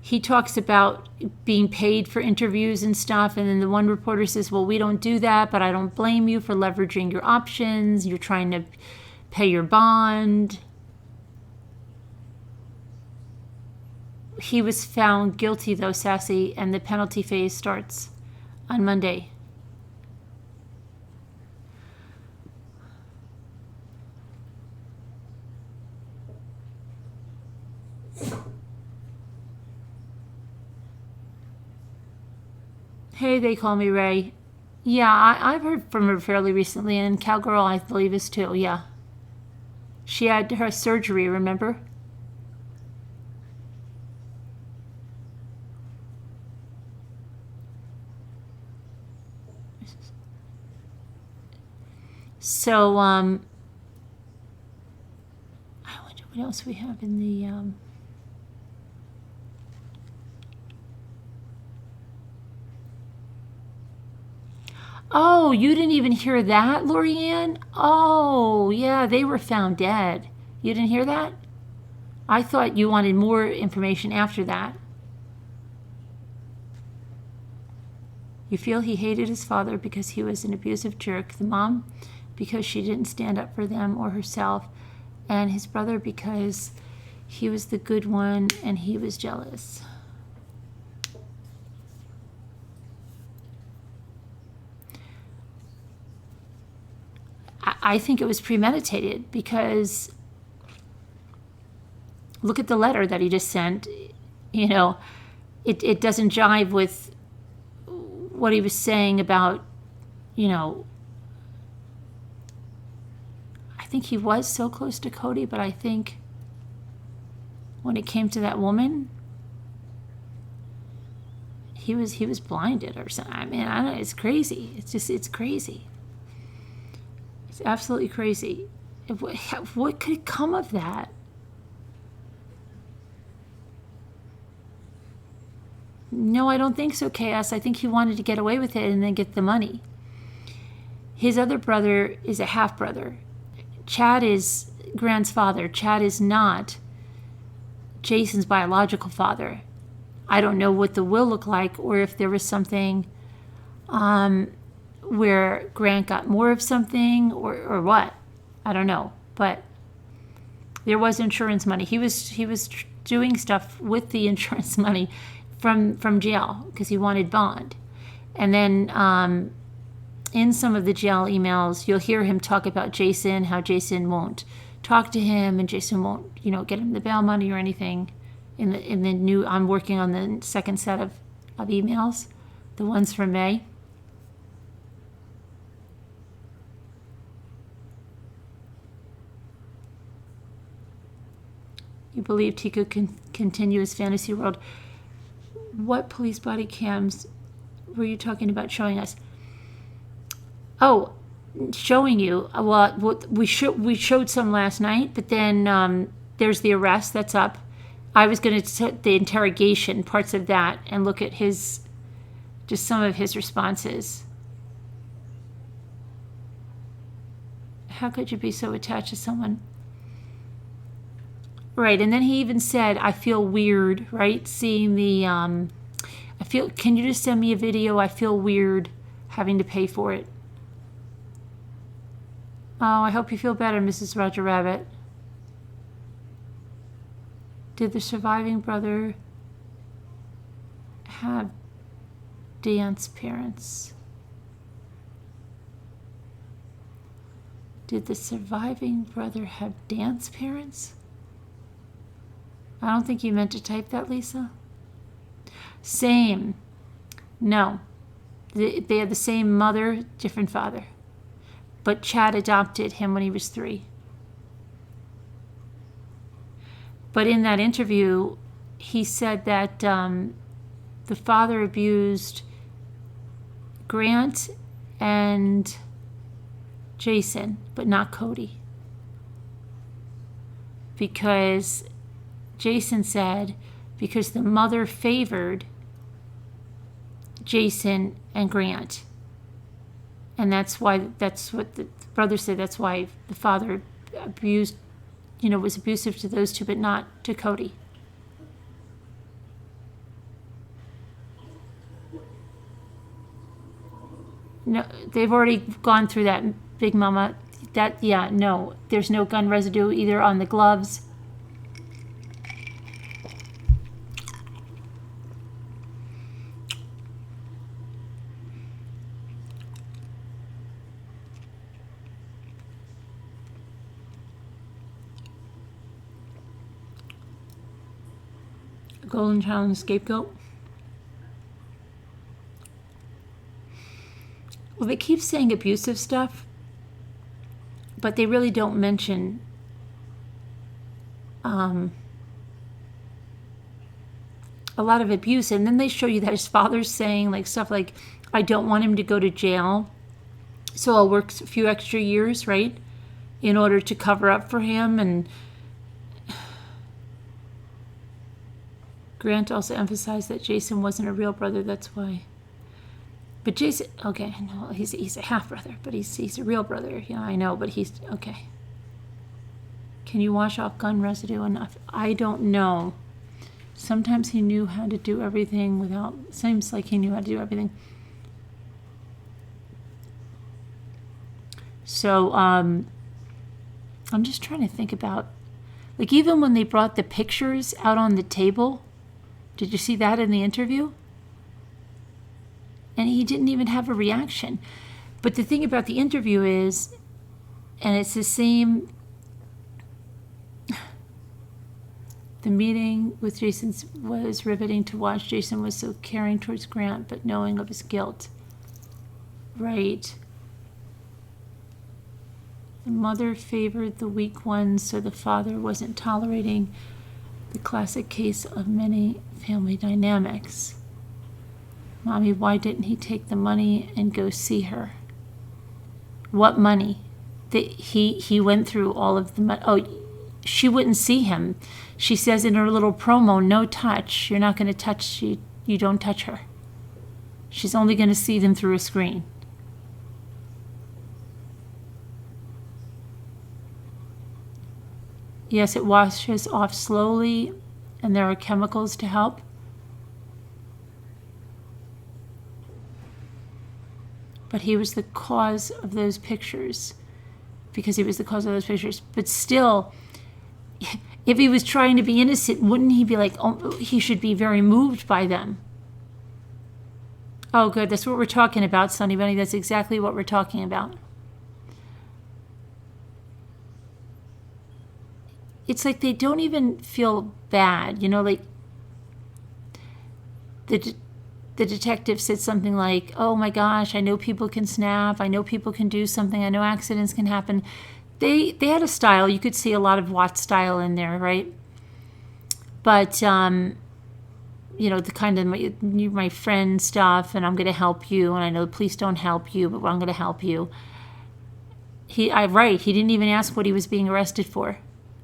he talks about being paid for interviews and stuff, and then the one reporter says, well, we don't do that, but I don't blame you for leveraging your options. You're trying to pay your bond. He was found guilty, though, Sassy, and the penalty phase starts on Monday. Hey, they call me Ray. Yeah, I've heard from her fairly recently, and Cowgirl, I believe, is too, yeah. She had her surgery, remember? So, I wonder what else we have in the, Oh, you didn't even hear that, Lorianne? Oh, yeah, they were found dead. You didn't hear that? I thought you wanted more information after that. You feel he hated his father because he was an abusive jerk. The mom because she didn't stand up for them or herself. And his brother because he was the good one and he was jealous. I think it was premeditated because look at the letter that he just sent. You know, it doesn't jive with what he was saying about, you know, I think he was so close to Cody, but I think when it came to that woman, he was blinded or something. I mean, I don't know, it's crazy. It's crazy. It's absolutely crazy. What could come of that? No, I don't think so, Chaos. I think he wanted to get away with it and then get the money. His other brother is a half-brother. Chad is Grant's father. Chad is not Jason's biological father. I don't know what the will looked like or if there was something where Grant got more of something or what. I don't know. But there was insurance money. He was doing stuff with the insurance money from jail because he wanted bond. And then in some of the jail emails, you'll hear him talk about Jason, how Jason won't talk to him and Jason won't, you know, get him the bail money or anything. In the new, I'm working on the second set of emails, the ones from May. You believed he could continue his fantasy world. What police body cams were you talking about showing us? Oh, showing you. Well, we showed some last night, but then there's the arrest that's up. I was going to set the interrogation parts of that and look at just some of his responses. How could you be so attached to someone? Right, and then he even said, I feel weird, right? Seeing the, can you just send me a video? I feel weird having to pay for it. Oh, I hope you feel better, Mrs. Roger Rabbit. Did the surviving brother have dance parents? Did the surviving brother have dance parents? I don't think you meant to type that, Lisa. Same. No. They had the same mother, different father. But Chad adopted him when he was 3. But in that interview, he said that the father abused Grant and Jason, but not Cody. Because Jason said, because the mother favored Jason and Grant. And that's what the brother said. That's why the father abused, was abusive to those two, but not to Cody. No, they've already gone through that, Big Mama. No, there's no gun residue either on the gloves. Golden child and scapegoat. Well, they keep saying abusive stuff, but they really don't mention a lot of abuse. And then they show you that his father's saying like stuff like, I don't want him to go to jail, so I'll work a few extra years, right, in order to cover up for him. And Grant also emphasized that Jason wasn't a real brother, that's why. But Jason, okay, no, he's a half brother, but he's a real brother. Yeah, I know, but he's okay. Can you wash off gun residue enough? I don't know. Sometimes he knew how to do everything without. Seems like he knew how to do everything. So I'm just trying to think about, like, even when they brought the pictures out on the table. Did you see that in the interview? And he didn't even have a reaction. But the thing about the interview is, and it's the same, the meeting with Jason was riveting to watch. Jason was so caring towards Grant, but knowing of his guilt. Right. The mother favored the weak ones, so the father wasn't tolerating the classic case of many family dynamics. Mommy, why didn't he take the money and go see her? What money? He went through all of the money. Oh, she wouldn't see him. She says in her little promo, no touch. You're not going to touch, you don't touch her. She's only going to see them through a screen. Yes, it washes off slowly, and there are chemicals to help. But he was the cause of those pictures, because he was the cause of those pictures. But still, if he was trying to be innocent, wouldn't he be like, oh, he should be very moved by them? Oh, good. That's what we're talking about, Sunny Bunny. That's exactly what we're talking about. It's like they don't even feel bad, like the detective said something like, oh my gosh, I know people can snap, I know people can do something, I know accidents can happen. They had a style. You could see a lot of Watt style in there, right? But the kind of my friend stuff, and I'm going to help you, and I know the police don't help you, but I'm going to help you. He didn't even ask what he was being arrested for.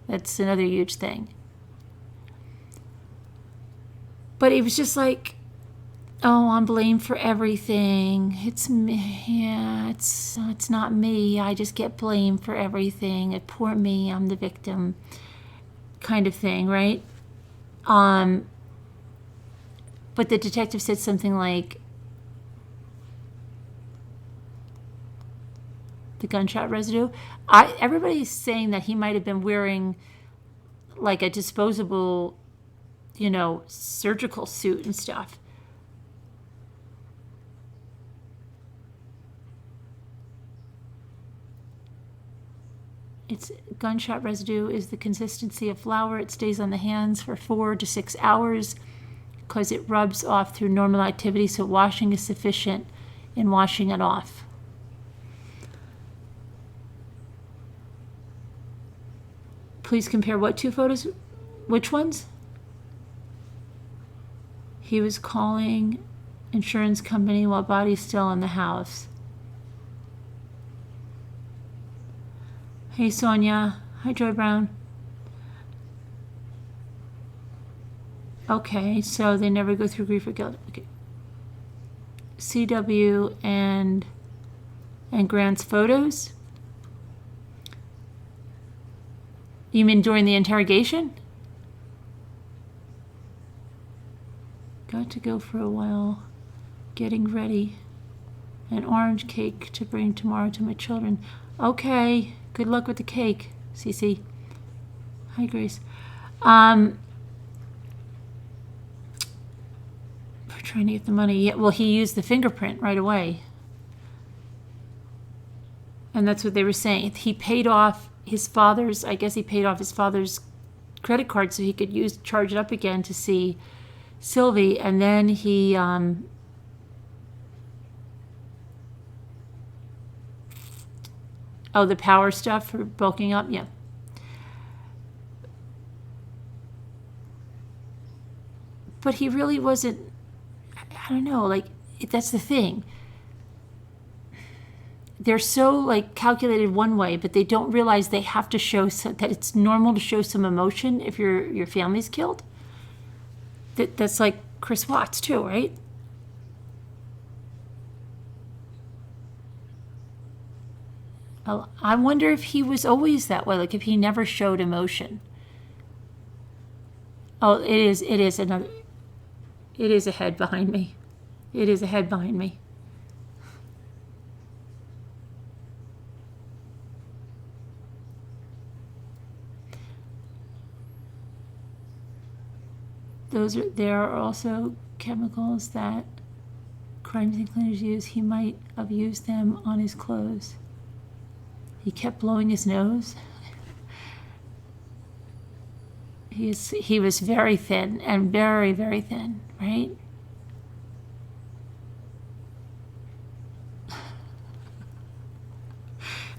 That's another huge thing. But it was just like, oh, I'm blamed for everything. It's me. Yeah, it's not me. I just get blamed for everything. Poor me. I'm the victim. Kind of thing, right? But the detective said something like, the gunshot residue. Everybody's saying that he might have been wearing like a disposable, surgical suit and stuff. It's gunshot residue is the consistency of flour. It stays on the hands for 4 to 6 hours because it rubs off through normal activity, so washing is sufficient in washing it off. Please compare what two photos? Which ones? He was calling insurance company while body's still in the house. Hey, Sonia. Hi, Joy Brown. Okay, so they never go through grief or guilt. Okay. CW and Grant's photos? You mean during the interrogation? Got to go for a while. Getting ready. An orange cake to bring tomorrow to my children. Okay. Good luck with the cake, Cece. Hi, Grace. We're trying to get the money. Yeah, well, he used the fingerprint right away. And that's what they were saying. He paid off his father's, I guess he paid off his father's credit card so he could charge it up again to see Sylvie. And then he, oh, the power stuff for bulking up? Yeah. But he really wasn't, I don't know, like, that's the thing. They're so, like, calculated one way, but they don't realize they have to show that it's normal to show some emotion if your family's killed. That's like Chris Watts, too, right? I wonder if he was always that way, like if he never showed emotion. Oh, it is a head behind me. It is a head behind me. There are also chemicals that crime scene cleaners use. He might have used them on his clothes. He kept blowing his nose. He was very thin and very, very thin, right?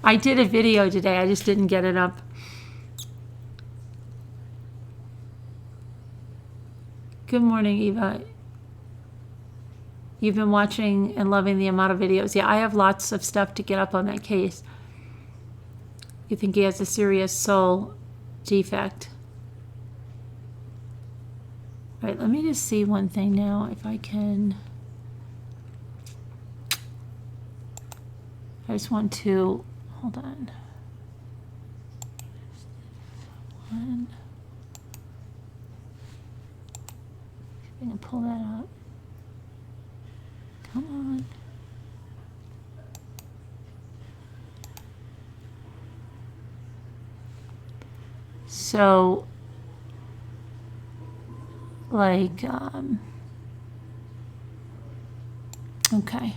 I did a video today. I just didn't get it up. Good morning, Eva. You've been watching and loving the Amato videos. Yeah, I have lots of stuff to get up on that case. You think he has a serious soul defect. All right, let me just see one thing now, if I can. I just want to, hold on. One. See if I can pull that up. Come on. So, like, okay.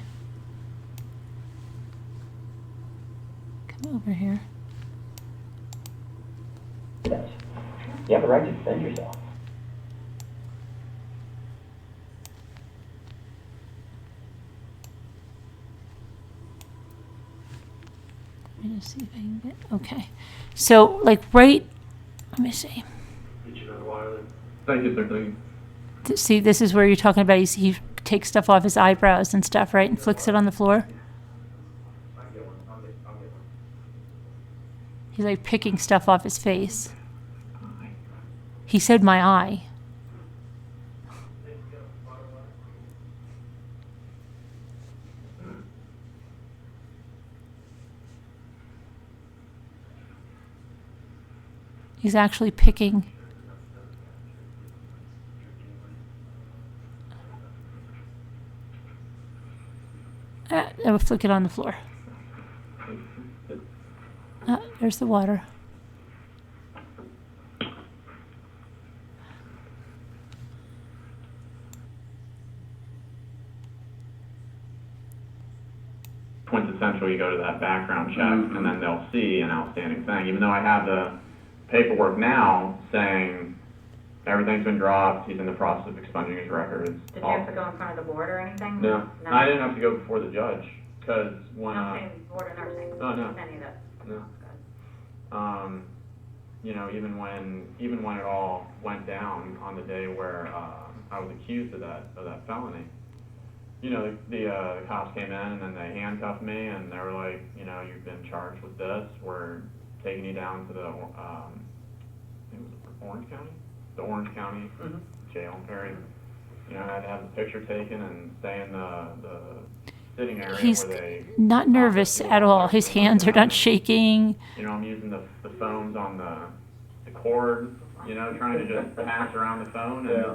Come over here. You have the right to defend yourself. Let me just see if I can get, okay. So, like, right, let me see. Thank you, sir. Thank you. See, this is where you're talking about he takes stuff off his eyebrows and stuff, right? And flicks it on the floor. I'll get one. He's like picking stuff off his face. He said my eye. He's actually picking. I will flick it on the floor. There's the water. Quintessential, you go to that background check, and then they'll see an outstanding thing. Even though I have the paperwork now saying everything's been dropped, he's in the process of expunging his records. Did you have to go in front of the board or anything? No. I didn't have to go before the judge, because when... I'm saying board of nursing. Oh, no. Any of that. No. Good. You know, even when it all went down on the day where I was accused of that felony, you know, the cops came in and then they handcuffed me and they were like, you know, you've been charged with this. We're taking you down to the, I think it was Orange County? The Orange County jail area. You know, I had to have the picture taken and stay in the sitting area He's where they... not nervous at all. His hands are not shaking. You know, I'm using the phones on the cord, you know, trying to just pass around the phone. And Yeah.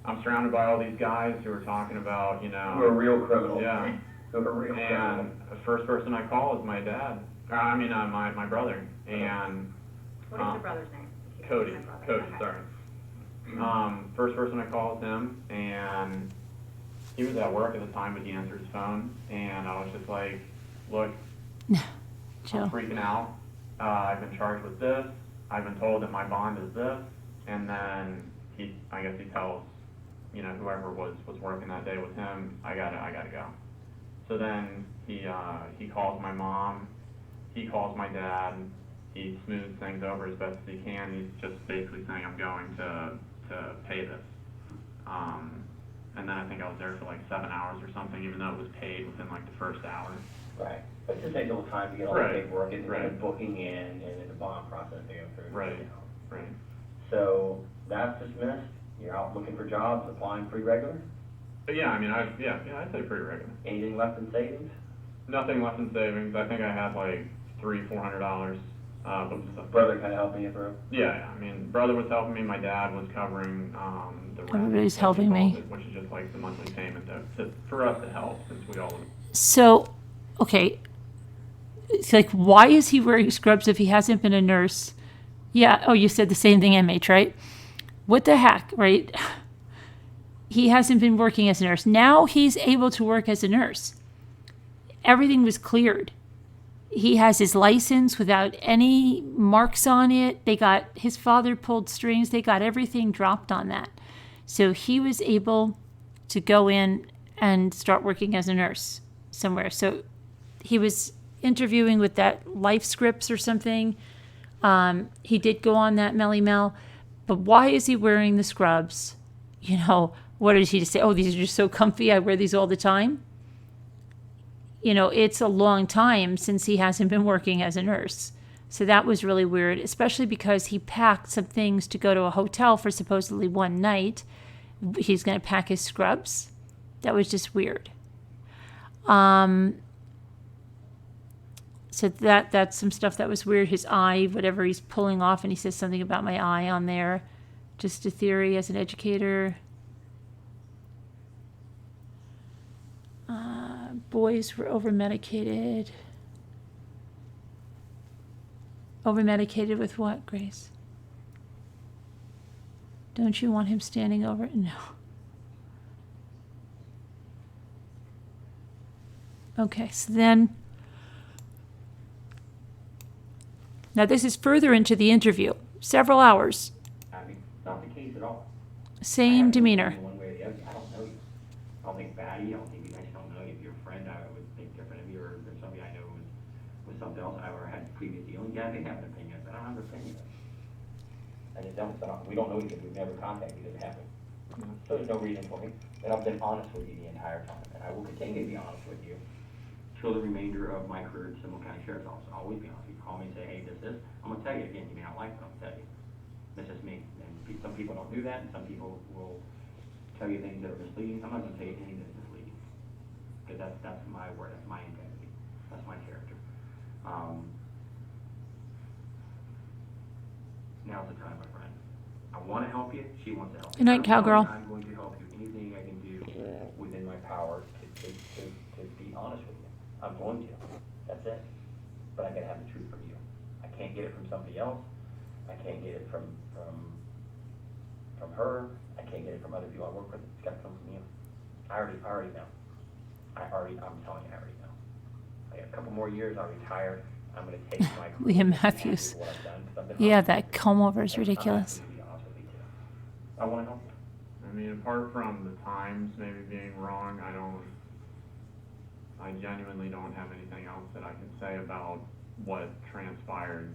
I'm surrounded by all these guys who are talking about, you know... Who are real criminals. Yeah. Who are real criminals. And the first person I call is my dad. My brother. And... What is your brother's name? Cody. My brother. Cody, Okay. sorry. First person I call is him, and he was at work at the time, but he answered his phone, and I was just like, look, Joe. I'm freaking out. I've been charged with this. I've been told that my bond is this. And then I guess he tells, you know, whoever was working that day with him, I gotta go. So then he calls my mom, he calls my dad, he smooths things over as best as he can. He's just basically saying, I'm going to pay this. And then I think I was there for like 7 hours or something, even though it was paid within like the first hour. Right. But it just takes a little time to get all the Right. paperwork and Right. the booking in and then the bond process to go through. Right. You know. Right. So that's dismissed. You're out looking for jobs, applying pretty regular. But yeah, I mean, I'd say pretty regular. Anything left in savings? Nothing left in savings. I think I had like $300-400. Brother kind of helping you through? Yeah, I mean, brother was helping me, my dad was covering the rent. Everybody's as he helping calls me. it, which is just like the monthly payment for us to help, since we all... So, okay. It's like, why is he wearing scrubs if he hasn't been a nurse? Yeah, oh, you said the same thing, MH, right? What the heck, right? He hasn't been working as a nurse. Now he's able to work as a nurse. Everything was cleared. He has his license without any marks on it. His father pulled strings. They got everything dropped on that. So he was able to go in and start working as a nurse somewhere. So he was interviewing with that Life Scripts or something. He did go on that Melly Mel. But why is he wearing the scrubs? You know, what did he just say? Oh, these are just so comfy. I wear these all the time. You know, it's a long time since he hasn't been working as a nurse. So that was really weird, especially because he packed some things to go to a hotel for supposedly one night. He's going to pack his scrubs. That was just weird. So that's some stuff that was weird. His eye, whatever he's pulling off, and he says something about my eye on there. Just a theory as an educator. Boys were over-medicated. Over-medicated with what, Grace? Don't you want him standing over? No. Okay, so then... Now this is further into the interview. Several hours. I mean, not the case at all. Same demeanor. One way or the other. I don't know you. I don't think bad of you. I don't think you guys don't know you. If you're a friend, I would think different of you, or if there's somebody I know was something else I ever had previous dealings. Yeah, they have an opinion, but I don't have an opinion. I just don't. We don't know because we've never contacted you. It doesn't happen. So there's no reason for me. And I've been honest with you the entire time, and I will continue to be honest with you till the remainder of my career at Seminole County Sheriff's Office. I'll always be honest. You call me and say, hey, this is. I'm gonna tell you again. You may not like it, but I'm gonna tell you. That's just me. And some people don't do that, and some people will tell you things that are misleading. I'm not gonna tell you anything that's misleading, because that's my word. That's my integrity. That's my character. Now's the time, my friend. I want to help you. She wants to help you. Good night, cowgirl. I'm going to help you. Anything I can do within my power to be honest with you. I'm going to. That's it. But I gotta have the truth from you. I can't get it from somebody else. I can't get it from her. I can't get it from other people I work with. It's gotta come from you. I already know. I'm telling you, I already know. I got a couple more years. I'll retire. I'm gonna take my career Liam and Matthews. what I've done, 'cause I've been Yeah, honest that with you. comb over is I'm ridiculous. asking you to be honest with me too. I want to help you. I mean, apart from the times maybe being wrong, I genuinely don't have anything else that I can say about what transpired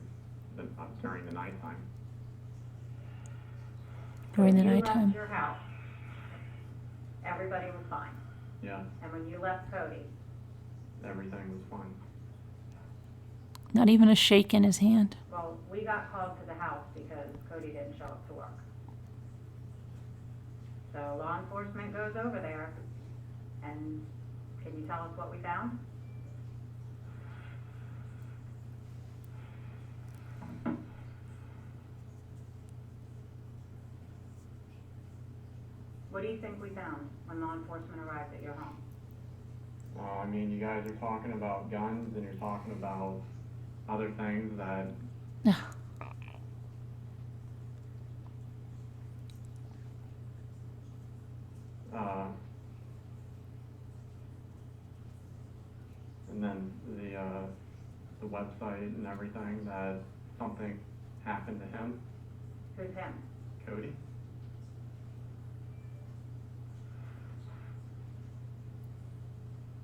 during the nighttime. During the When you nighttime. left your house, everybody was fine. Yeah, And when you left Cody, everything was fine. Not even a shake in his hand. got called to the house because Cody didn't show up to work. So law enforcement goes over there, and can you tell us what we found? What do you think we found when law enforcement arrived at your home? I mean, you guys are talking about guns and you're talking about other things that, and then the website and everything, that something happened to him, Who's him? Cody.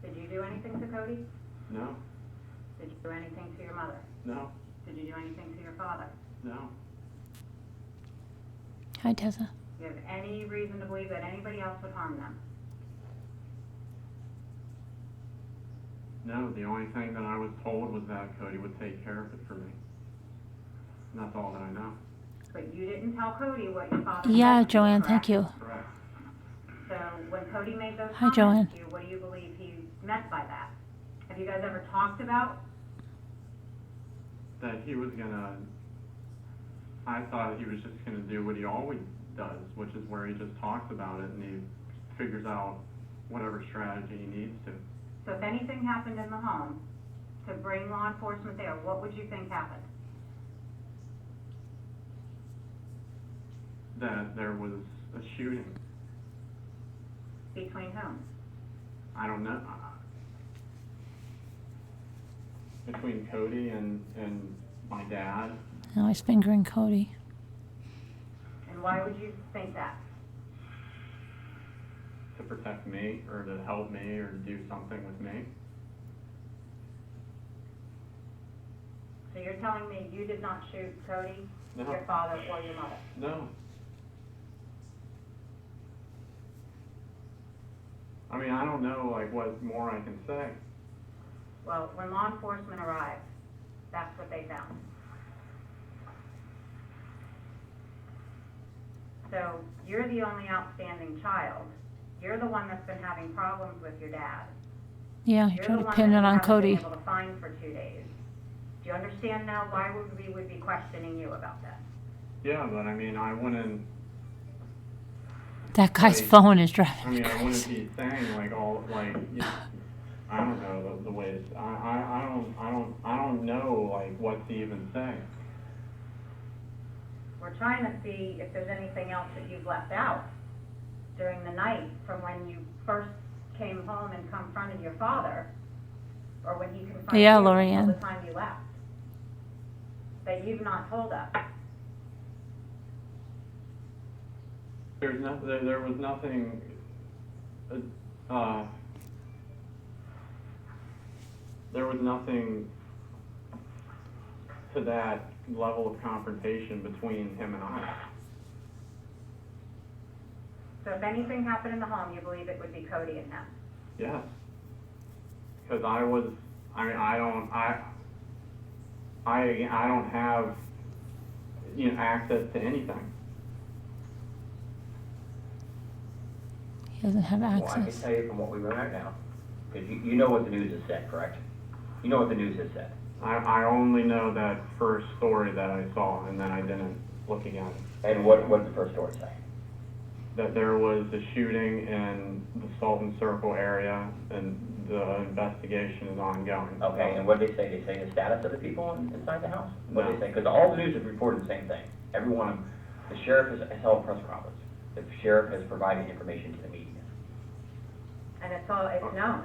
Did you do anything to Cody? No, Did you do anything to your mother? no, Did you do anything to your father? no, Hi, Tessa. Do you have any reason to believe that anybody else would harm them? no. The only thing that I was told was that Cody would take care of it for me. And that's all that I know. But you didn't tell Cody what your father Yeah, said to you, Joanne, correct? thank you. Correct. So when Cody made those Hi, comments Joanne. to you, what do you believe he meant by that? Have you guys ever talked about? That he was gonna, I thought he was just gonna do what he always does, which is where he just talks about it and he figures out whatever strategy he needs to. So if anything happened in the home to bring law enforcement there, what would you think happened? That there was a shooting. Between whom? I don't know. Between Cody and my dad. Now he's fingering Cody. And why would you think that? To protect me or to help me or to do something with me. So you're telling me you did not shoot Cody, No. your father, or your mother? No. I mean, I don't know, like, what more I can say. Well, when law enforcement arrived, that's what they found. So you're the only outstanding child. You're the one that's been having problems with your dad. Yeah, he You're tried the to one pin that it you on haven't Cody. been able to find for 2 days. Do you understand now why we would be questioning you about that? Yeah, but I mean, I wouldn't, That guy's Like, phone is I driving me mean, I wouldn't crazy. be saying, like, all, like, you know, I don't know the ways, I don't know, like, what to even say. We're trying to see if there's anything else that you've left out during the night from when you first came home and confronted your father, or when he confronted Yeah, you until Lorianne. the time you left, that you've not told us. There's no, there was nothing, there was nothing to that level of confrontation between him and I. So if anything happened in the home, you believe it would be Cody and him? Yes. Because I was, I mean, I don't have, you know, access to anything. He doesn't have Well, I can access. tell you from what we know right now, because you know what the news has said, correct? You know what the news has said. I only know that first story that I saw, and then I didn't look again. And what did the first story say? That there was a shooting in the Salton Circle area, and the investigation is ongoing. Okay, and what did they say? They say the status of the people inside the house? What did No. they say? Because all the news has reported the same thing. Every one of them. The sheriff has held a press conference. The sheriff has provided information to the media. And it's known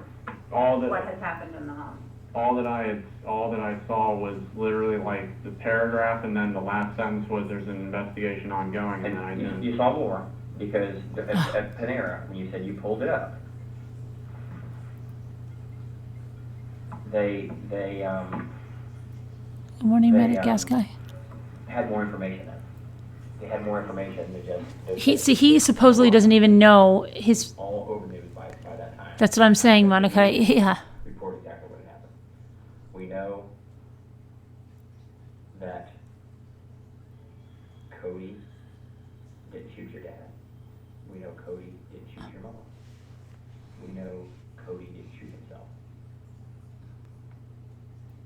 All what that, has happened in the home. all that I saw was literally like the paragraph, and then the last sentence was, "There's an investigation ongoing," and then I And didn't. you saw more, because at Panera, when you said you pulled it up, they Good morning, They, medic gas guy. had more information then. They had more information than just. He supposedly doesn't even know his. All over news by that time. That's what I'm saying, Monica. Yeah. Report exactly what had happened. We know that Cody didn't shoot your dad. We know Cody didn't shoot your mom. We know Cody didn't shoot himself.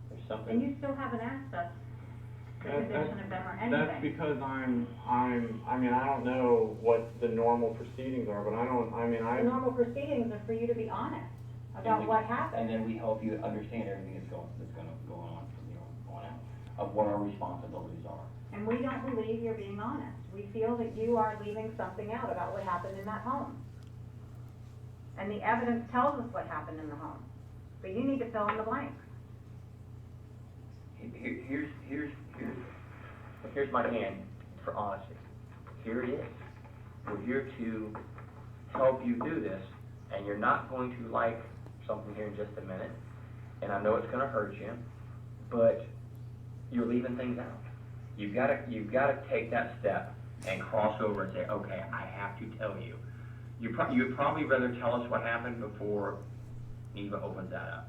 There's And something, you still haven't asked us the That- conviction of them or That's anything. because I mean, I don't know what the normal proceedings are, but The normal proceedings are for you to be honest about what and happened. then we help you understand everything that's going on from here on out, of what our responsibilities are. And we don't believe you're being honest. We feel that you are leaving something out about what happened in that home. And the evidence tells us what happened in the home. But you need to fill in the blanks. Here's my hand for honesty. Here it is. We're here to help you do this, and you're not going to like something here in just a minute, and I know it's gonna hurt you, but you're leaving things out. You've gotta take that step and cross over and say, okay, I have to tell you. You'd probably rather tell us what happened before Eva opens that up.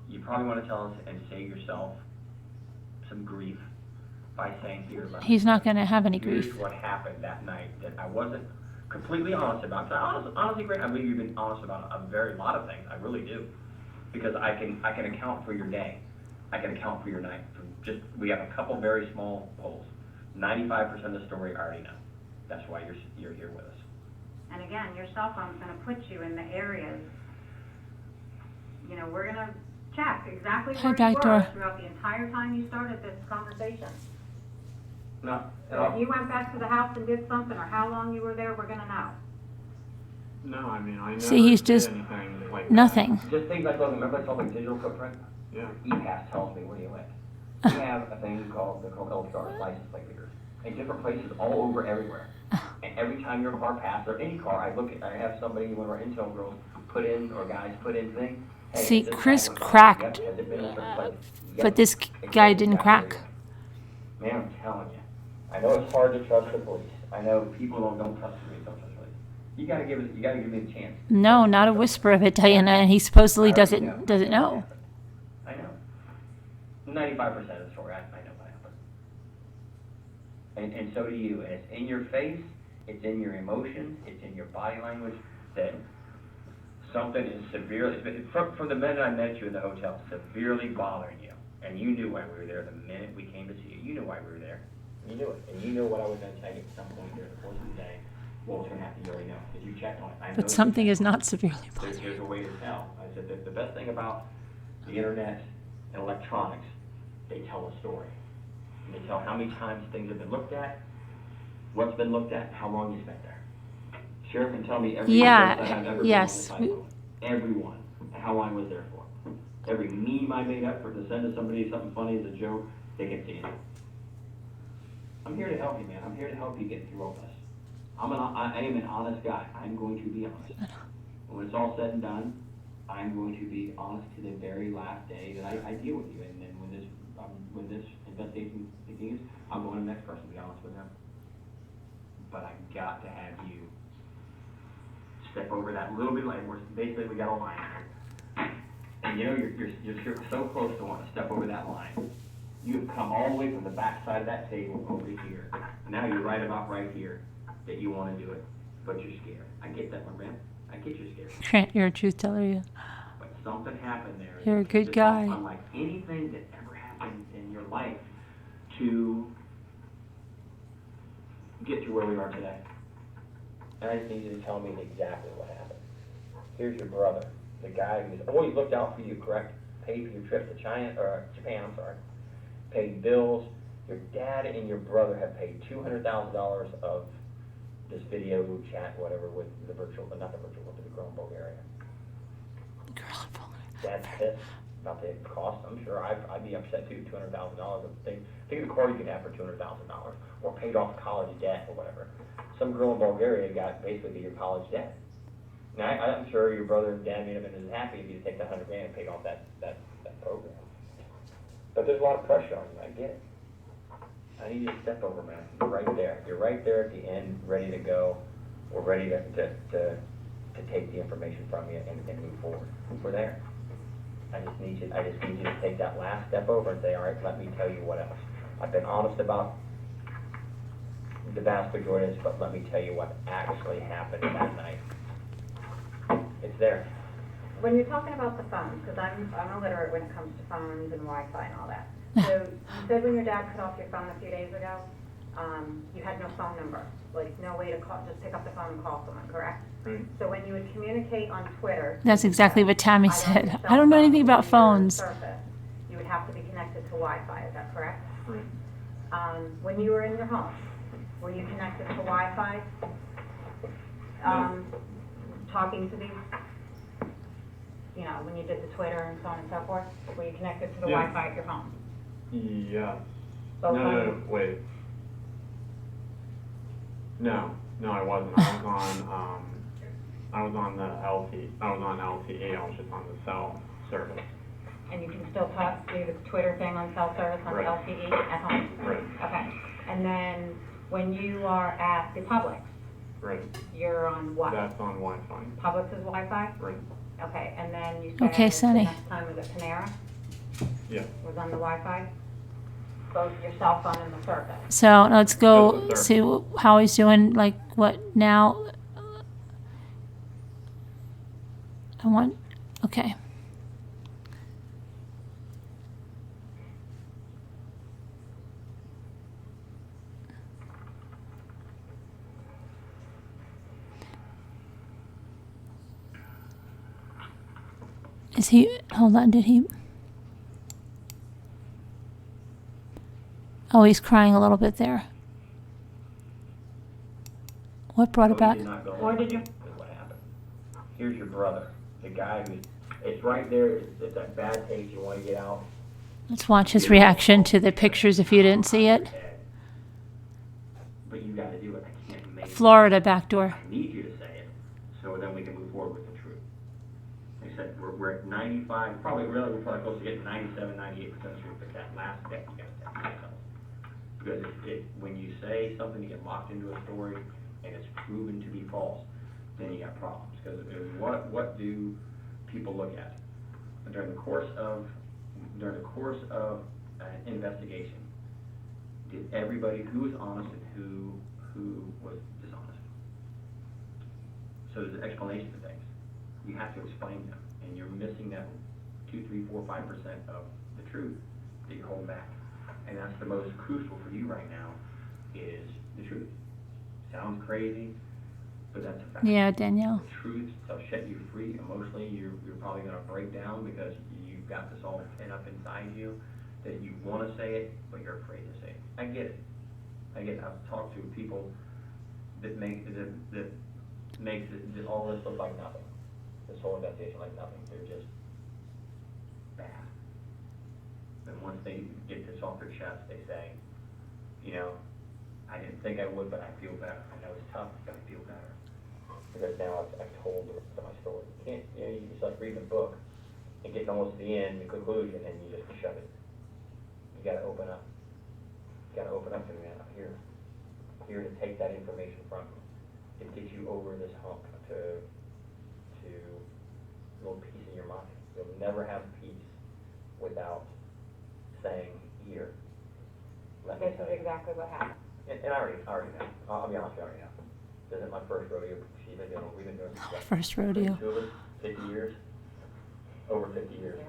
You probably wanna tell us and save yourself some grief by saying, here, let me He's not going to have any here's grief. what happened that night that I wasn't completely honest about. So honestly, Grant, I believe you've been honest about a very lot of things. I really do, because I can account for your day. I can account for your night. We have a couple very small holes. 95% of the story I already know. That's why you're here with us. And again, your cell phone's gonna put you in the areas, you know, we're gonna check exactly Hi, where you back were door. throughout the entire time you started this conversation. No, So if you went back to the house and did something, or how long you were there, we're gonna know. No, I mean, I never See, he's did just anything like that. nothing. just think like, remember I told you digital footprint? Yeah. EPAS tells me where you went. We have a thing called LSR, license plate readers, in different places all over everywhere. And every time your car passes, or any car, I have somebody, one of our intern girls, put in, or guys put in thing. Hey, See, this Chris guy went by. cracked, Yep, has it been in a certain place? Yep. but this It guy shows didn't exactly crack. where you went. Man, I'm telling you. I know it's hard to trust the police. I know people don't trust the police, don't trust the police. You gotta give me a chance. No, not a whisper of it, Diana, and he supposedly doesn't know. I know. 95% of the story, I know what happened. And so do you. And it's in your face, it's in your emotions, it's in your body language that something is severely, from the minute I met you in the hotel, severely bothering you. And you knew why we were there the minute we came to see you. You knew why we were there. You knew it. And you knew what I was going to tell you at some point during the course of the day. What was going to happen, you already know, because you checked on it. I know But you something checked is on it. not severely bothering. There's a way to tell. I said that the best thing about the internet and electronics, they tell a story. And they tell how many times things have been looked at, what's been looked at, how long you spent there. Sheriff can tell me every Yeah, place that I've ever yes. been on the site. Everyone, and how long I was there for. Every meme I made up for to send to somebody something funny as a joke, they can see it. I'm here to help you, man. I'm here to help you get through all this. I am an honest guy. I'm going to be honest. When it's all said and done, I'm going to be honest to the very last day that I deal with you. And then when this investigation begins, I'm going to the next person to be honest with them. But I've got to have you step over that little bit line. Basically, we got a line here. And you know, you're so close to wanting to step over that line. You've come all the way from the back side of that table over here. Now you're right about right here that you want to do it, but you're scared. I get that one, man. I get you're scared. Grant, you're a truth teller, yeah. But something happened there. You're a good It's guy. unlike anything that ever happened in your life to get to where we are today. And I just need you to tell me exactly what happened. Here's your brother, the guy who's always looked out for you, correct? Paid for your trip to Japan, paid bills. Your dad and your brother have paid $200,000 of this video chat, whatever, with the with the girl in Bulgaria. Dad's pissed about the cost. I'm sure I'd be upset too. $200,000. Think of the car you could have for $200,000, or paid off college debt or whatever. Some girl in Bulgaria got basically your college debt. Now I'm sure your brother and dad may have been as happy if you take that $100,000 and paid off that program. But there's a lot of pressure on you. I get it. I need you to step over, man. You're right there. You're right there at the end, ready to go. We're ready to take the information from you and move forward. We're there. I just need you to take that last step over and say, all right, let me tell you what else. I've been honest about the vast majority, but let me tell you what actually happened that night. It's there. When you're talking about the phones, because I'm illiterate when it comes to phones and Wi-Fi and all that. So you said when your dad cut off your phone a few days ago, you had no phone number, like no way to call, just pick up the phone and call someone, correct? Right. So when you would communicate on Twitter. That's exactly what Tammy either on said. your I cell don't know phone anything or about your phones. Surface, you would have to be connected to Wi-Fi, is that correct? Right. When you were in your home, were you connected to Wi-Fi? Talking to these, you know, when you did the Twitter and so on and so forth, were you connected to the Yeah. Wi-Fi at your home? Yes. Both No, phones? wait. No, I wasn't. I was on the LTE. I was on LTE. I was just on the cell service. And you can still do the Twitter thing on cell service on Right. LTE at home? Right. Okay. And then when you are at the Publix, Right. you're on what? That's on Wi-Fi. Publix is Wi-Fi? Right. Okay, and then you Okay, said the Sonny. next time was at Panera, Yeah. was on the Wi-Fi? Both your cell phone and the Surface. So let's go Yes, sir. see how he's doing, like what now? Okay. Is he, hold on, did he? Oh, he's crying a little bit there. What brought Oh, you about? did not go Or on did you? is what happened. Here's your brother, the guy who's, it's right there, it's that bad taste you wanna get out. Let's watch his reaction to the pictures if you didn't see it. But you gotta do it, I can't make. Florida back door. I need you to say it, so then we can move forward with the truth. Like I said, we're at 95, probably really, we're probably close to getting 97, 98% truth, but that last step, you gotta take yourself. Because when you say something, you get locked into a story, and it's proven to be false, then you got problems. Because what do people look at? During the course of an investigation, did everybody, who was honest and who was dishonest? So there's an explanation to things. You have to explain them, and you're missing that 2, 3, 4, 5% of the truth that you're holding back. And that's the most crucial for you right now, is the truth. Sounds crazy, but that's a fact. Yeah, Danielle. The truth shall set you free. Emotionally, you're probably gonna break down because you've got this all pent up inside you that you wanna say it, but you're afraid to say it. I get it. I've talked to people that makes all this look like nothing. This whole investigation like nothing. They're just bad. And once they get this off their chest, they say, you know, I didn't think I would, but I feel better. I know it's tough, but I feel better. Because now I've told the rest of my story. You can't, you know, it's like reading a book and getting almost to the end, the conclusion, and you just shove it. You gotta open up. You gotta open up to me. I'm here to take that information from you, to get you over this hump, to a little peace in your mind. You'll never have peace without saying, here, let me This tell is you. exactly what happened. And I already know. I'll be honest with you, I already know. This isn't my first rodeo. We've been doing this. what, First rodeo. 2 of us, 50 years? Over 50 years.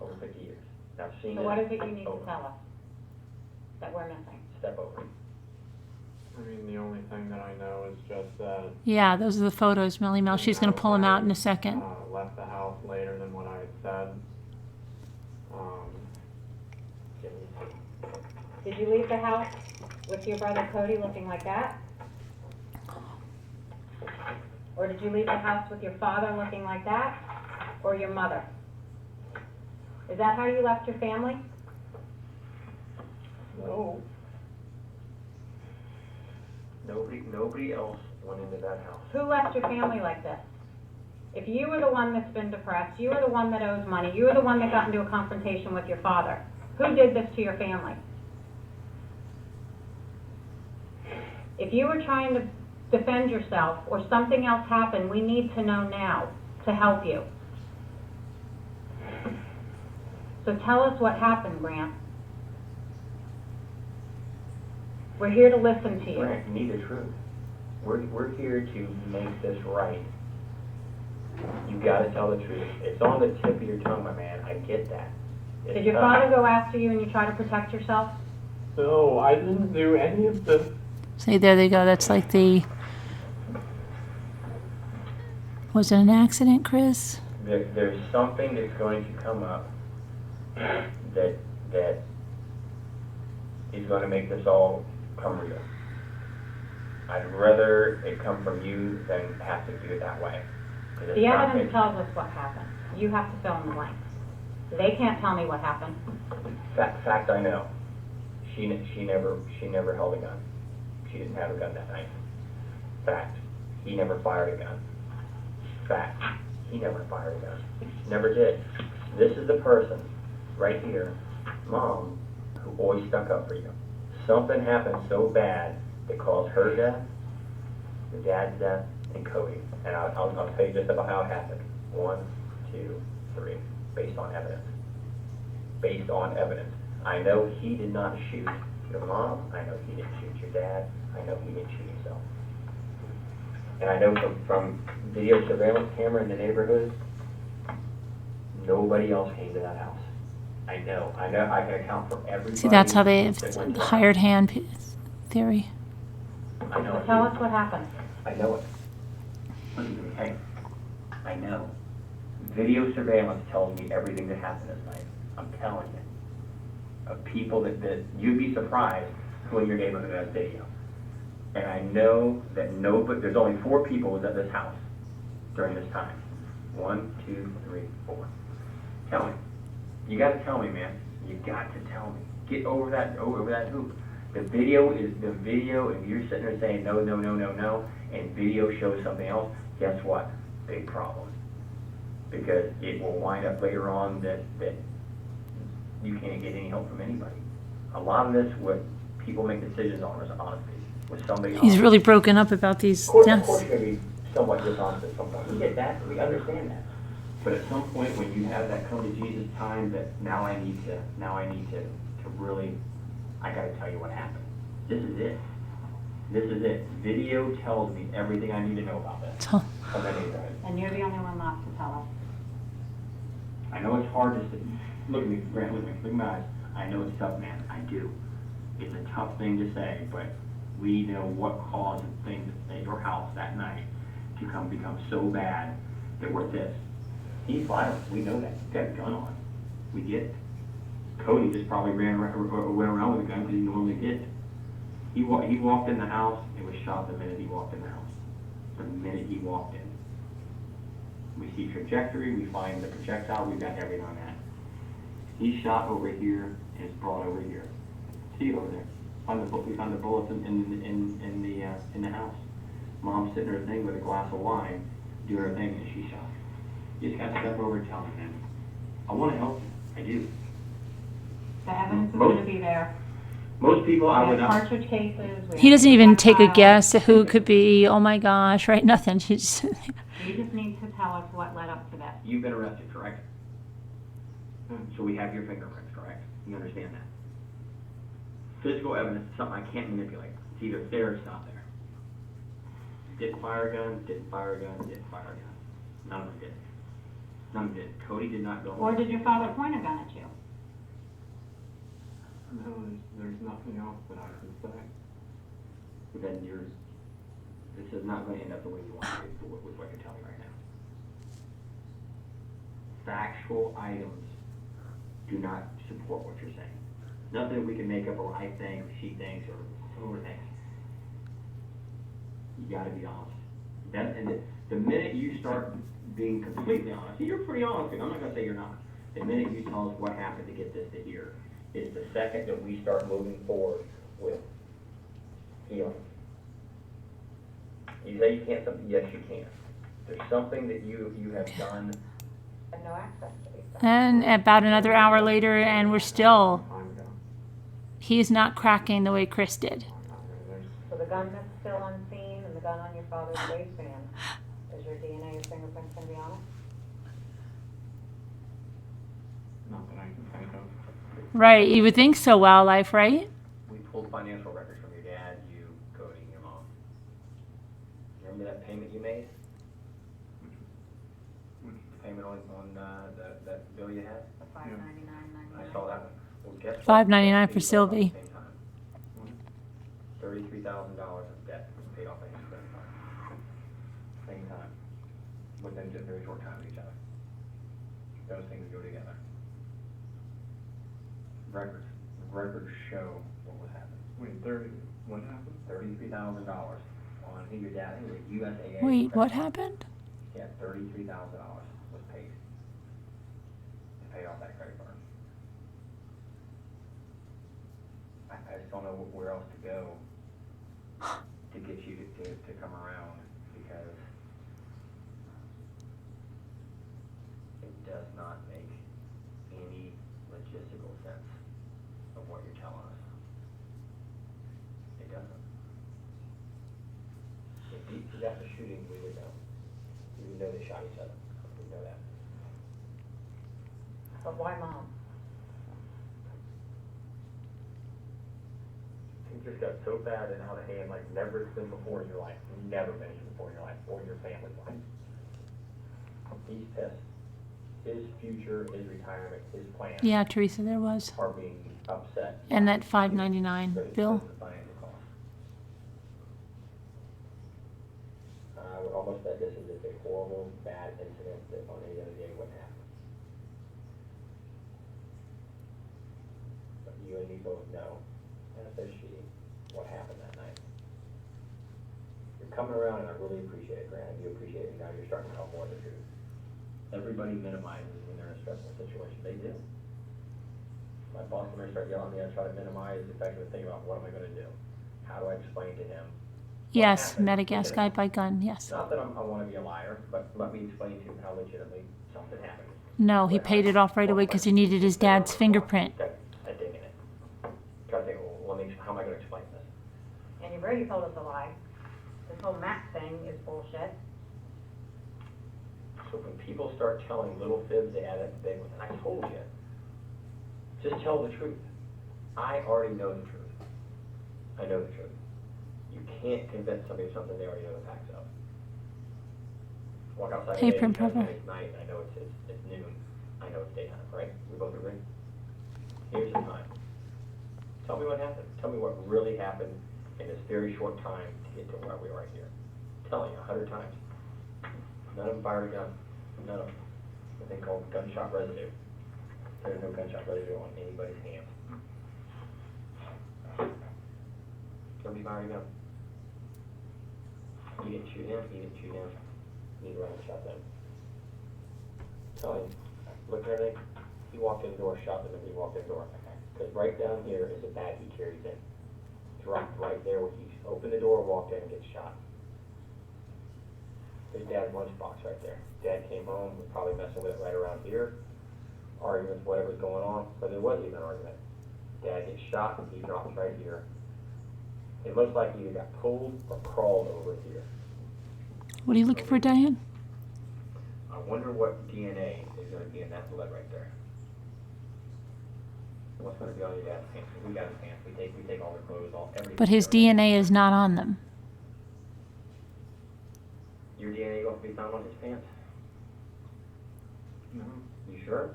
Over 50 years. Now, I've seen So it what is it you need to over. tell us that we're missing? Step over. I mean, the only thing that I know is just that. Yeah, those are the photos, Melly Mel. She's going to pull them out in a second. Left the house later than what I had said. Did you leave the house with your brother Cody looking like that? Or did you leave the house with your father looking like that? Or your mother? Is that how you left your family? No. Nobody else went into that house. Who left your family like this? If you were the one that's been depressed, you were the one that owes money, you were the one that got into a confrontation with your father, who did this to your family? If you were trying to defend yourself or something else happened, we need to know now to help you. So tell us what happened, Grant. We're here to listen to you. Frank, you need the truth. We're here to make this right. You gotta tell the truth. It's on the tip of your tongue, my man. I get that. It's Did your tough. father go after you and you try to protect yourself? No, I didn't do any of this. See, there they go. That's like the. Was it an accident, Chris? There's something that's going to come up that is going to make this all come real. I'd rather it come from you than have to do it that way. 'Cause it's The not evidence making- tells us what happened. You have to fill in the blanks. They can't tell me what happened. Fact, I know. She never held a gun. She didn't have a gun that night. Fact, he never fired a gun. Fact, he never fired a gun. Never did. This is the person right here, Mom, who always stuck up for you. Something happened so bad that caused her death, the dad's death, and Cody. And I'll tell you just about how it happened. 1, 2, 3. Based on evidence. Based on evidence. I know he did not shoot your mom. I know he didn't shoot your dad. I know he didn't shoot himself. And I know from video surveillance camera in the neighborhood, nobody else came to that house. I know. I can account for everybody. See, that's how they that went to hired hand theory. I know. Tell us what happened. I know it. Listen to me, hey. I know. Video surveillance tells me everything that happened this night. I'm telling you. Of people that you'd be surprised who in your neighborhood has video. And I know that there's only 4 people who was at this house during this time. 1, 2, 3, 4. Tell me. You gotta tell me, man. You got to tell me. Get over that hoop. The video, if you're sitting there saying no, and video shows something else, guess what? Big problem. Because it will wind up later on that you can't get any help from anybody. A lot of this, what people make decisions on is honesty. With somebody He's honest. really broken up about these Of course, deaths. you're going to be somewhat dishonest at some point. We get that. We understand that. But at some point, when you have that come to Jesus time, that now I need to really, I got to tell you what happened. This is it. This is it. Video tells me everything I need to know about this. Huh. Of that neighborhood. And you're the only one left to tell us. I know it's hard to say. Look at me, Grant, look at my eyes. I know it's tough, man. I do. It's a tough thing to say, but we know what caused things at your house that night to become so bad that we're this. He's violent. We know that. He's got a gun on. We get it. Cody just probably went around with a gun because he normally did. He walked in the house and was shot the minute he walked in the house. The minute he walked in. We see trajectory, we find the projectile, we've got everything on that. He's shot over here and is brought over here. See it over there. We found the bullets in the house. Mom's sitting her thing with a glass of wine, doing her thing, and she's shot. You just got to step over and tell me, man. I want to help you. I do. The evidence is going to be there. Most people I We would have not. cartridge cases. we He have doesn't even take a files. guess at who it could be. Oh my gosh, right? Nothing. She just, You just need to tell us what led up to that. You've been arrested, correct? So we have your fingerprints, correct? You understand that? Physical evidence is something I can't manipulate. It's either there or it's not there. Didn't fire a gun, didn't fire a gun, didn't fire a gun. None of them did. None of them did. Cody did not go. Or did your father point a gun at you? No, there's nothing else that I can say. Then this is not going to end up the way you want it with what you're telling me right now. Factual items do not support what you're saying. Nothing we can make up, or I think, or she thinks, or whoever thinks. You got to be honest. The minute you start being completely honest, you're pretty honest, I'm not going to say you're not. The minute you tell us what happened to get this to here, is the second that we start moving forward with healing. You say you can't, yes you can. There's something that you have done. And no access to these things. and about another hour later, and we're still, Time ago. he's not cracking the way Chris did. So the gun that's still unseen and the gun on your father's waistband, is your DNA or fingerprints going to be on it? Not that I can think of. Right, you would think so, Wildlife, right? We pulled financial records from your payment you made? The payment on, that bill you had? The $599.99. I saw that one. Well, guess what? $5.99 for Paid off Sylvie. at the same time. $33,000 of debt was paid off at the same time. Same time. Within a very short time of each other. Those things go together. Records show what was happening. Wait, what happened? $33,000 on, I think your dad, I think it was USAA. Wait, what happened? Yeah, $33,000 was paid to pay off that credit card. I just don't know where else to go to get you to come around, because it does not make any logistical sense of what you're telling us. It doesn't. If you got the shooting, we would know. We would know they shot each other. We know that. But why mom? Things just got so bad and out of hand, like never been before in your life. Never been before in your life, or your family's life. He's pissed. His future, his retirement, his plans Yeah, Teresa, there was. are being upset. And that $5.99 bill. The financial cost. I would almost bet this is just a horrible, bad incident that on any other day wouldn't happen. But you and me both know, and if there's cheating, what happened that night. You're coming around, and I really appreciate it, Grant. You appreciate it, and now you're starting to tell more of the truth. Everybody minimizes when they're in a stressful situation. They do. My boss and I start yelling at me, I try to minimize the fact of think about what am I gonna do? How do I explain to him? what Yes, happened? met a gas guy by gun, yes. Not that I wanna be a liar, but let me explain to him how legitimately something happened. No, he paid it off right away because he needed his dad's fingerprint. I dig in it. Try to think, well, how am I gonna explain this? And you've already told us a lie. This whole Mac thing is bullshit. So when people start telling little fibs, they add up the big one, and I told you, just tell the truth. I already know the truth. I know the truth. You can't convince somebody of something they already know the facts of. Walk outside Hey, today, Prim it's Pepper. night, I know it's noon, I know it's daytime, right? We both agree? Here's the time. Tell me what happened. Tell me what really happened in this very short time to get to where we are right here. I'm telling you 100 times. None of them fired a gun. None of them. What they call gunshot residue. There's no gunshot residue on anybody's hands. Nobody fired a gun. You didn't shoot him, he didn't shoot him. Neither one of them shot them. Tell him, look at everything. He walked in the door, shot them, and he walked in the door. Because right down here is a bag he carries in. Dropped right there where he opened the door, walked in, and gets shot. His dad's lunchbox right there. Dad came home, was probably messing with it right around here. Arguments, whatever's going on, but there wasn't even an argument. Dad gets shot, and he drops right here. It looks like he either got pulled or crawled over here. What are you looking for, Diane? I wonder what DNA is gonna be in that blood right there. What's gonna be on your dad's pants? We got his pants, we take all the clothes, everything. But his DNA is not on them. Your DNA going to be found on his pants? No, You sure?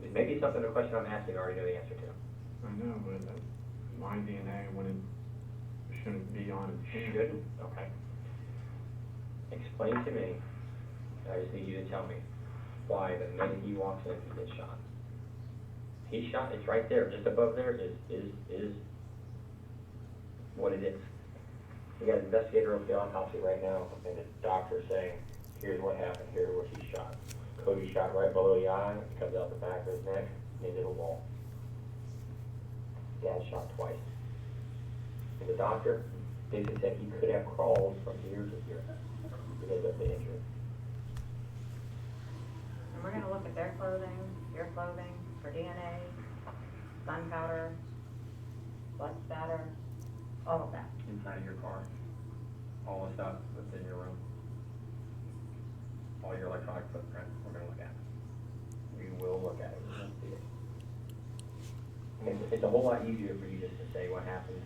It may be something, a question I'm asking, I already know the answer to. I know, but my DNA shouldn't be on his hand. Shouldn't? Okay. Explain to me, I just need you to tell me, why the minute he walks in, he gets shot. He's shot, it's right there, just above there is what it is. We got an investigator of the autopsy right now, and the doctor saying, here's what happened, here's where he shot. Cody shot right below the eye, it comes out the back of his neck, into the wall. Dad shot twice. And the doctor basically said he could have crawled from here to here because of the injury. And we're gonna look at their clothing, your clothing, for DNA, gunpowder, blood spatter, all of that. Inside of your car, all the stuff that's in your room, all your electronic footprint, we're gonna look at. We will look at it, we're gonna see it. It's a whole lot easier for you just to say what happened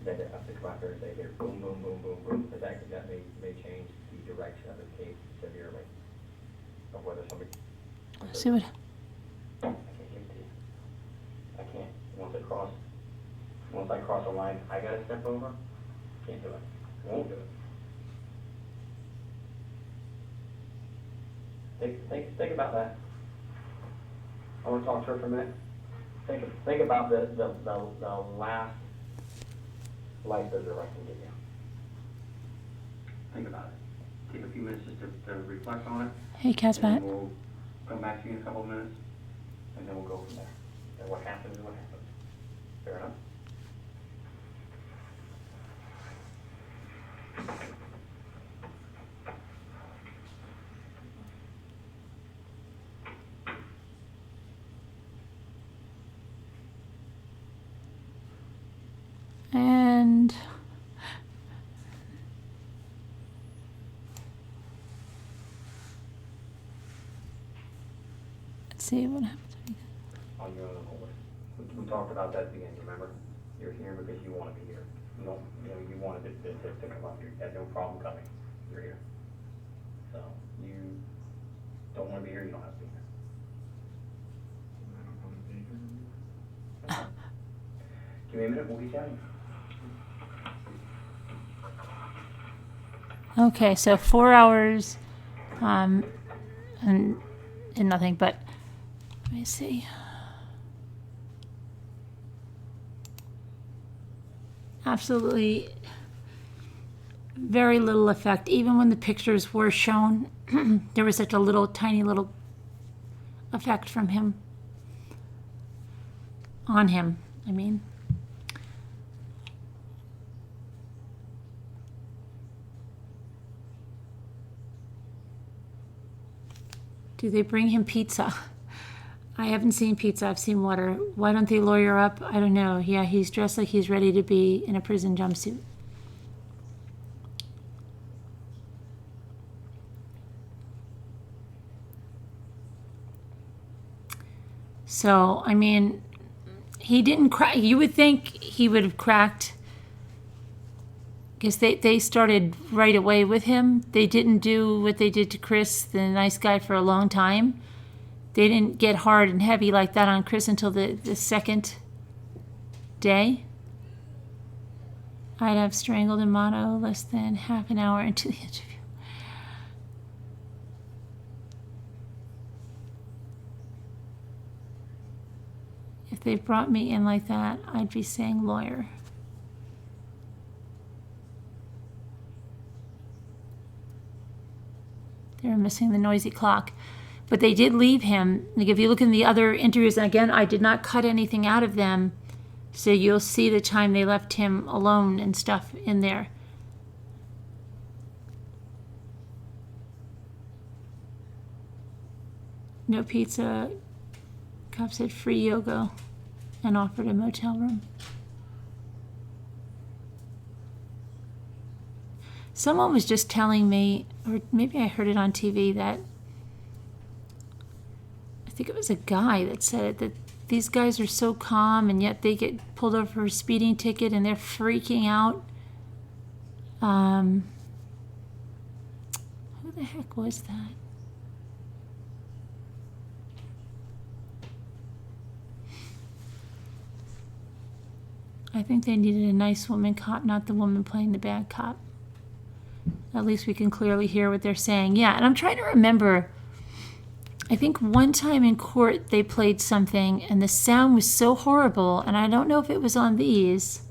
than to have to come out there and say, here, boom, boom, boom, boom, boom, because that may change the direction of the case severely, of whether somebody. See what, I can't give it to you. I can't. Once I cross a line, I gotta step over. Can't do it. Won't do it. Think about that. I wanna talk to her for a minute. Think about the last life visitor I can give you. Think about it. Take a few minutes just to reflect on it. hey, And Caspat. then we'll come back to you in a couple of minutes, and then we'll go from there. And what happens is what happens. Fair enough? And let's see what happens. On your own accord. We talked about that at the beginning, remember? You're here because you want to be here. You wanted it to come up. You had no problem coming. You're here. So, you don't want to be here, you don't have to be here. Give me a minute, we'll be chatting. Okay, so 4 hours, and nothing. But let me see. Absolutely, very little effect. Even when the pictures were shown, there was such a little, tiny little effect from him. On him, I mean. Do they bring him pizza? I haven't seen pizza. I've seen water. Why don't they lawyer up? I don't know. Yeah, he's dressed like he's ready to be in a prison jumpsuit. So, I mean, he didn't crack. You would think he would have cracked, because they started right away with him. They didn't do what they did to Chris, the nice guy, for a long time. They didn't get hard and heavy like that on Chris until the second day. I'd have strangled Amato less than half an hour into the interview. If they brought me in like that, I'd be saying lawyer. They're missing the noisy clock. But they did leave him. Like, if you look in the other interviews, and again, I did not cut anything out of them, so you'll see the time they left him alone and stuff in there. No pizza. Cop said free yoga and offered a motel room. Someone was just telling me, or maybe I heard it on TV, that I think it was a guy that said it, that these guys are so calm and yet they get pulled over for a speeding ticket and they're freaking out. Who the heck was that? I think they needed a nice woman cop, not the woman playing the bad cop. At least we can clearly hear what they're saying. Yeah, and I'm trying to remember. I think one time in court they played something and the sound was so horrible, and I don't know if it was on these.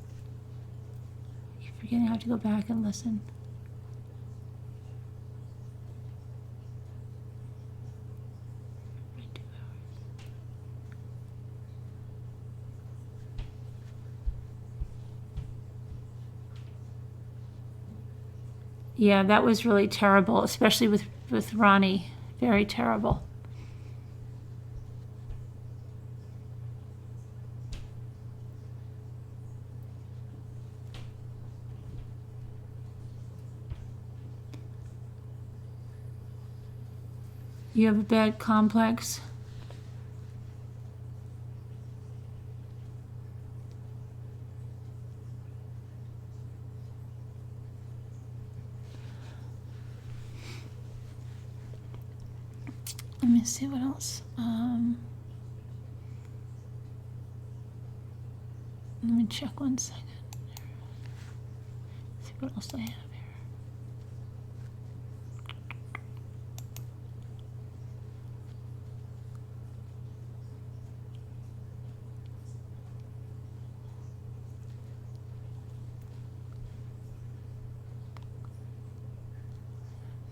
I keep forgetting I have to go back and listen. Yeah, that was really terrible, especially with Ronnie. Very terrible. You have a bad complex? me see what else. Let me check 1 second. See what else I have here.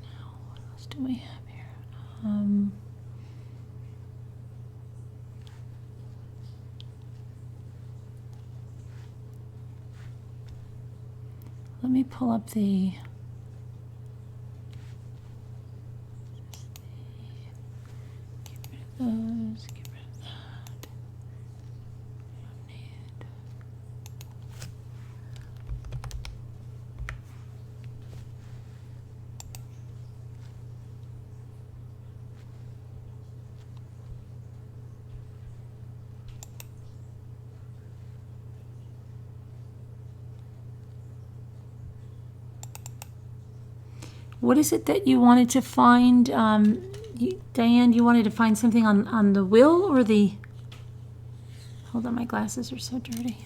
Now, what else do we have here? Let me pull up the. Get rid of those. Get rid of that. I don't need. What is it that you wanted to find, Diane? You wanted to find something on the will or the? Hold on, my glasses are so dirty.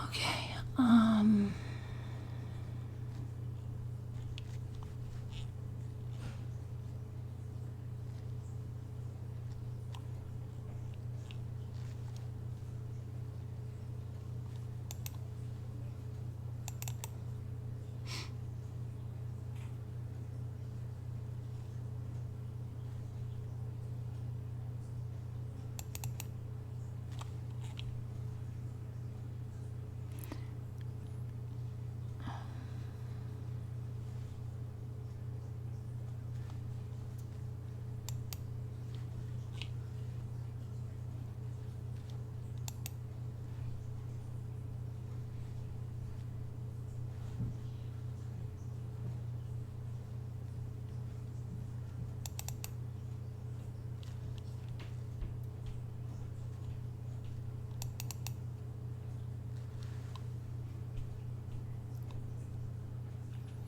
Okay.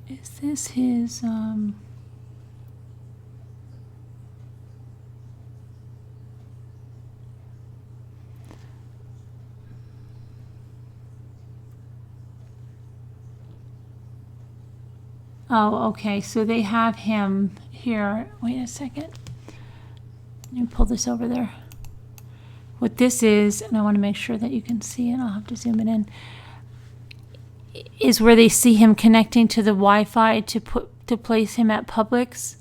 Is this his? Oh, okay. So they have him here. Wait a second. Let me pull this over there. What this is, and I want to make sure that you can see it. I'll have to zoom it in. Is where they see him connecting to the Wi-Fi to place him at Publix.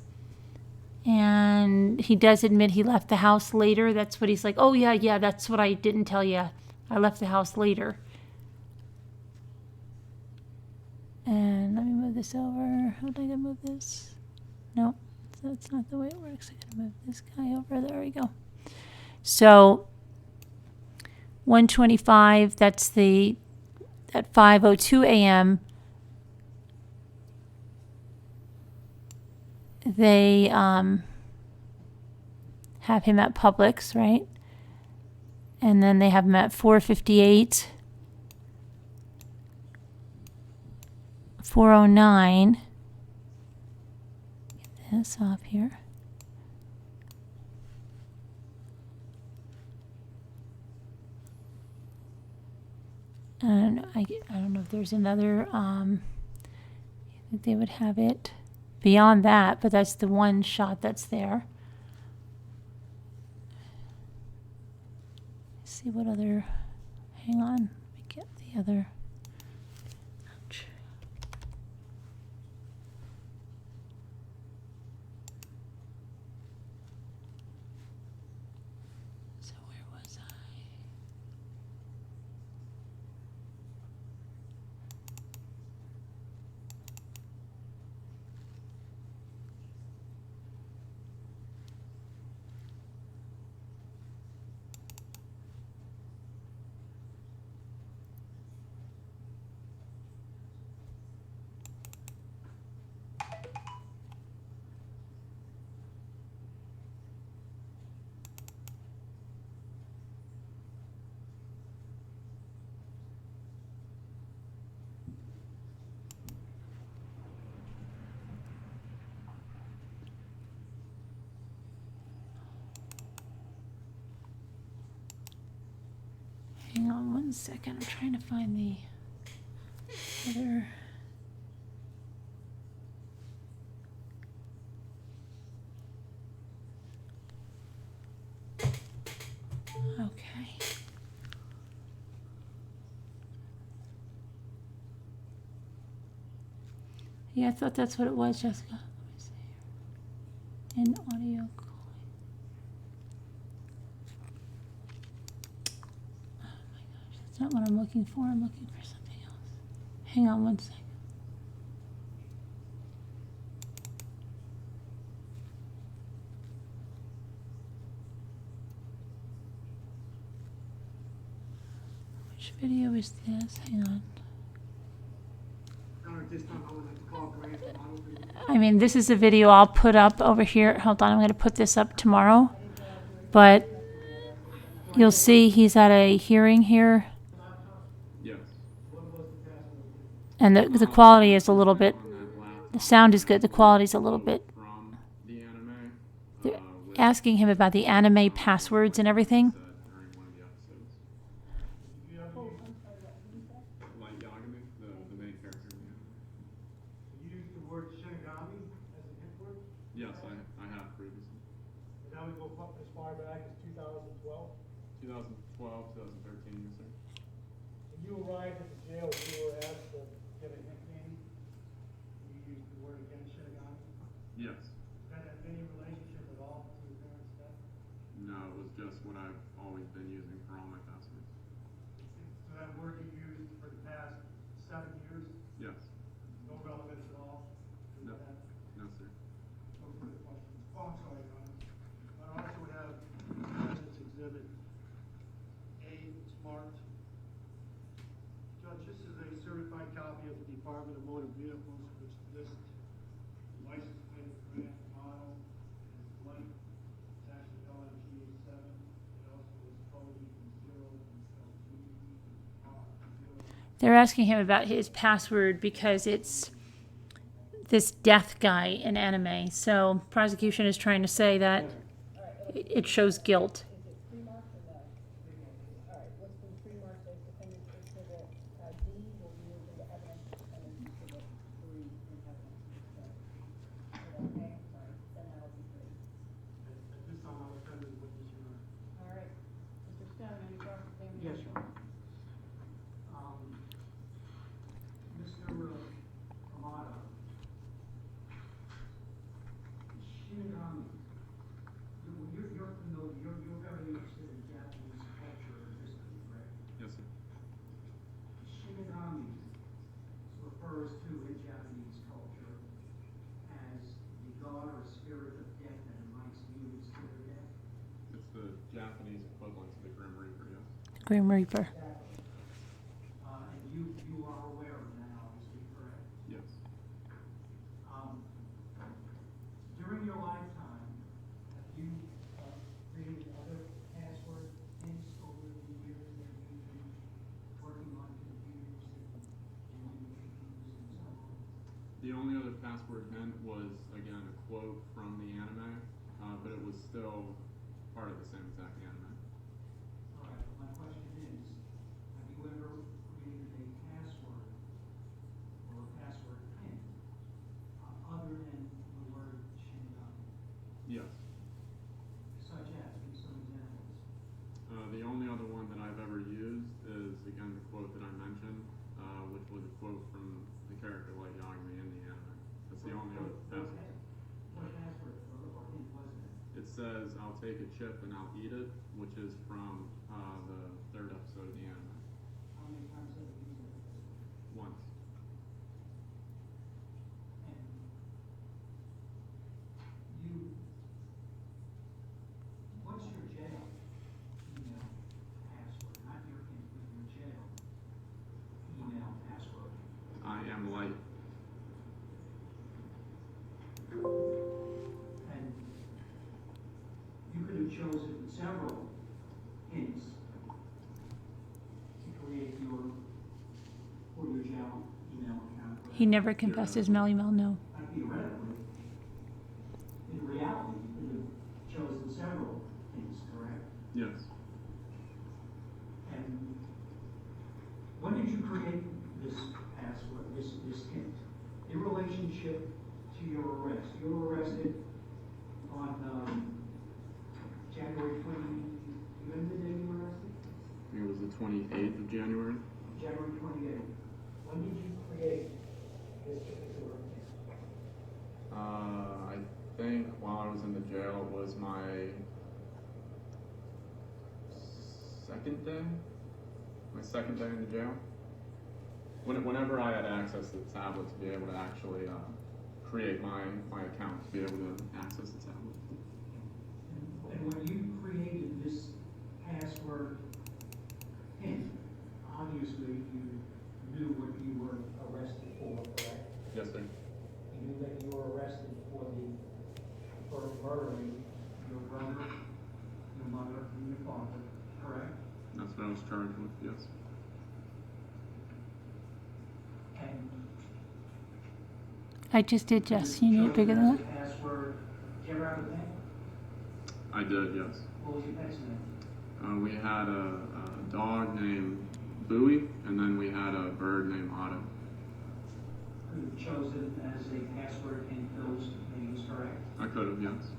And he does admit he left the house later. That's what he's like. Oh yeah, that's what I didn't tell you. I left the house later. And let me move this over. How did I move this? No, that's not the way it works. I gotta move this guy over. There we go. So 125. That's at 5:02 a.m. They have him at Publix, right? And then they have him at 4:58, 4:09. Get this off here. And I don't know if there's another. I think they would have it beyond that, but that's the one shot that's there. Let's see what other. Hang on, let me get the other. Ouch. So where was I? Hang on one second. I'm trying to find the other. Okay. Yeah, I thought that's what it was, Jessica. Let me see here. In audio calling. Oh my gosh, that's not what I'm looking for. I'm looking for something else. Hang on one second. Which video is this? Hang on. I mean, this is a video I'll put up over here. Hold on, I'm going to put this up tomorrow. But you'll see he's at a hearing here. Yes. And the quality is a little bit, the sound is good. The quality's a little bit. From the anime. They're asking him about the anime passwords and everything. During one of the episodes. Light Yagami, the main character in the anime. You used the word Shinigami as a hint word? Yes, I have previously. And now we go up as far back as 2012. 2012, 2013, yes, sir. When you arrived at the jail, you were asked to give a hint name. You used the word again, Shinigami. Yes. Did that have any relationship at all to your parents' death? No, it was just what I've always been using for all my passwords. So that word you used for the past 7 years, Yes. no relevance at all to No. that? No, sir. No further questions. Oh, I'm sorry, Your Honor. I also have evidence exhibit A, it's marked. Judge, this is a certified copy of the Department of Motor Vehicles, which lists the license plate, grant, model, and light. It's actually LMG 7. It also is coded from 0 until G. They're asking him about his password because it's this death guy in anime. So prosecution is trying to say that it shows guilt. At this time, I'll attend to the witness, Your Honor. All right, Mr. Stone, any cross-examination? Yes, Your Honor. Mr. Amato, Shinigami, you're familiar, you're very interested in Japanese culture and history, correct? Yes, sir. Shinigami refers to in Japanese culture as the god or spirit of death that invites humans to their death. It's the Japanese equivalent to the Grim Reaper, yes. Grim Reaper. And you are aware of that, obviously, correct? Yes. During your lifetime, have you created other password hints over the years that you've been working on computers and communications and so on? The only other password hint was, again, a quote from the anime, but it was still part of the same exact anime. All right, my question is, have you ever created a password or a password pin other than the word Shinigami? Yes. Such as, give some examples. The only other one that I've ever used is, again, the quote that I mentioned, which was a quote from the character Light Yagami in the anime. That's the only other password. What password or hint was that? It says, "I'll take a chip and I'll eat it," which is from the third episode of the anime. How many times have you used that password? Once. And you, what's your jail email password? Not your hint, but your jail email password. I am Light. And you could have chosen several hints to create your jail email account. He never confessed his email, no. Theoretically, in reality, you could have chosen several hints, correct? Yes. And this hint. In relationship to your arrest, you were arrested on, January 20, you remember the day you were arrested? I think it was the 28th of January. January 28th. When did you create this particular hint? I think while I was in the jail, it was my second day? My second day in the jail? Whenever I had access to the tablet to be able to actually create my account, to be able to access the tablet. And when you created this password hint, obviously you knew what you were arrested for, correct? Yes, sir. You knew that you were arrested for murdering your brother, your mother, and your father, correct? That's what I was charged with, yes. And I just did, Jess. You need bigger than that? Password. Did you ever have a pen? I did, yes. What was your pet's name? We had a dog named Bowie, and then we had a bird named Otto. Could have chosen as a password in those names, correct? I could have, yes.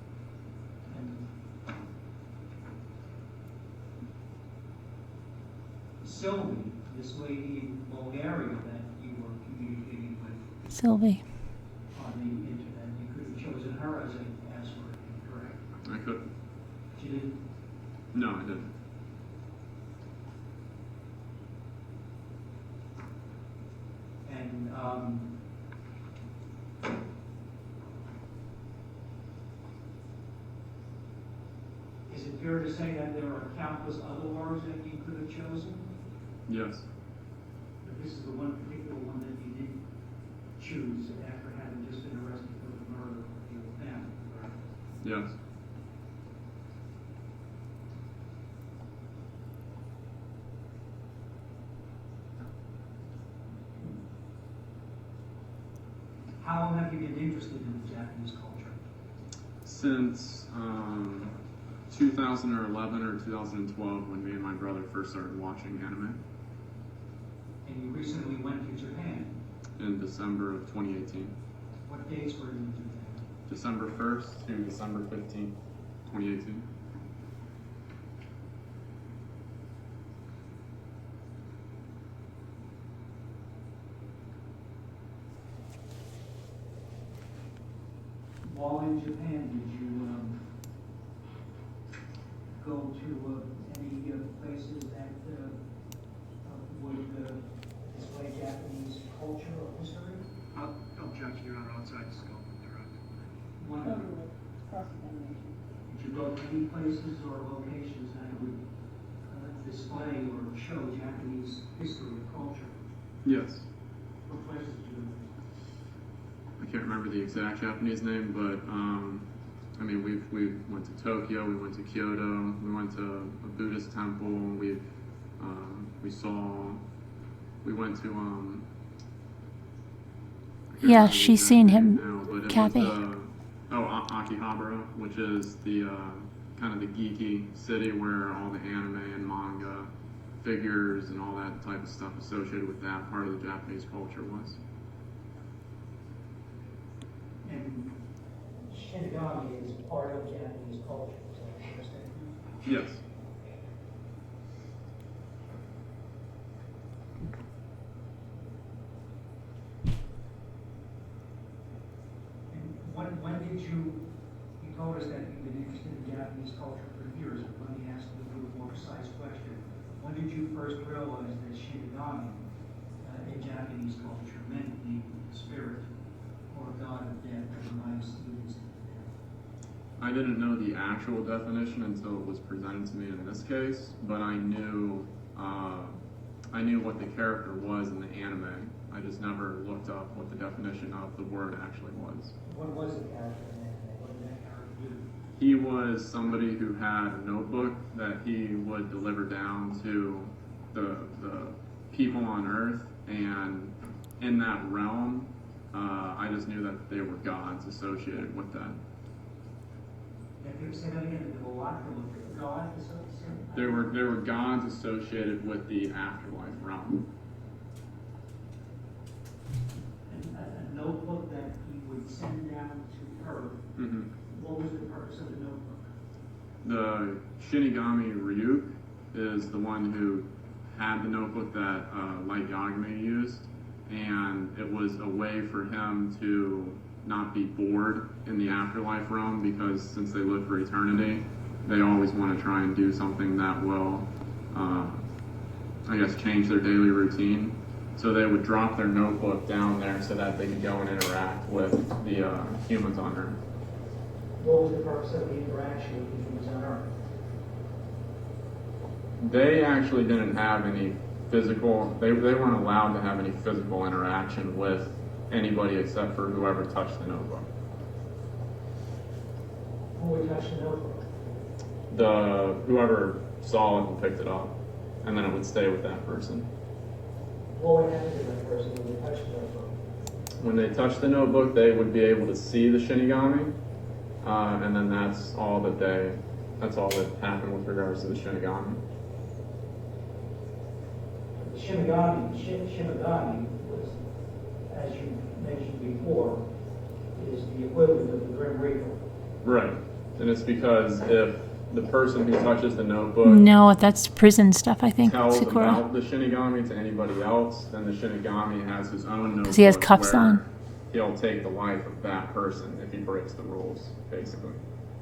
And Sylvie, this lady in Bulgaria that you were communicating with Sylvie. on the internet, you could have chosen her as a password, correct? I could. She didn't. No, I didn't. And is it fair to say that there are countless other words that you could have chosen? Yes. But this is the one particular one that you didn't choose after having just been arrested for the murder of your family, correct? Yes. How long have you been interested in the Japanese culture? Since 2011 or 2012, when me and my brother first started watching anime, And you recently went to Japan. in December of 2018. What dates were you in Japan? December 1st to December 15th, 2018. While in Japan, did you go to any places that would display Japanese culture or history? Objection, Your Honor, outside the scope of direct. One, Totally, cross-examination. did you go to any places or locations that would display or show Japanese history or culture? Yes. What places did you go to? I can't remember the exact Japanese name, but I mean, we went to Tokyo, we went to Kyoto, we went to a Buddhist temple, we went to I can't Yeah, remember the she's exact seen name him, now, but it Kathy. was, Akihabara, which is the kind of the geeky city where all the anime and manga figures and all that type of stuff associated with that part of the Japanese culture was. And Shinigami is part of Japanese culture, is that what you're saying? Yes. And when did you told us that you've been interested in Japanese culture for years, but let me ask you a little more precise question. When did you first realize that Shinigami in Japanese culture meant the spirit or god of death that reminds students of death? I didn't know the actual definition until it was presented to me in this case, but I knew what the character was in the anime. I just never looked up what the definition of the word actually was. What was the character in the anime? What did that character do? He was somebody who had a notebook that he would deliver down to the people on Earth, and in that realm, I just knew that they were gods associated with that. If you say that again, there were what? There were gods associated? There were gods associated with the afterlife realm. was sent down to her. Mm-hmm. What was the purpose of the notebook? The Shinigami Ryuk is the one who had the notebook that Light Yagami used, and it was a way for him to not be bored in the afterlife realm, because since they live for eternity, they always want to try and do something that will, I guess, change their daily routine. So they would drop their notebook down there so that they could go and interact with the humans on Earth. What was the purpose of the interaction with the humans on Earth? They actually didn't have any physical, they weren't allowed to have any physical interaction with anybody except for whoever touched the notebook. Who would touch the notebook? Whoever saw it and picked it up, and then it would stay with that person. What would happen to that person when they touched the notebook? When they touched the notebook, they would be able to see the Shinigami, and then that's all that happened with regards to the Shinigami. The Shimigami was, as you mentioned before, is the equivalent of the Grim Reaper. Right, and it's because if the person who touches the notebook No, that's prison stuff, I think, tells Sakura. about the Shinigami to anybody else, then the Shinigami has his own notebook. 'Cause he has cuffs where on. He'll take the life of that person if he breaks the rules, basically.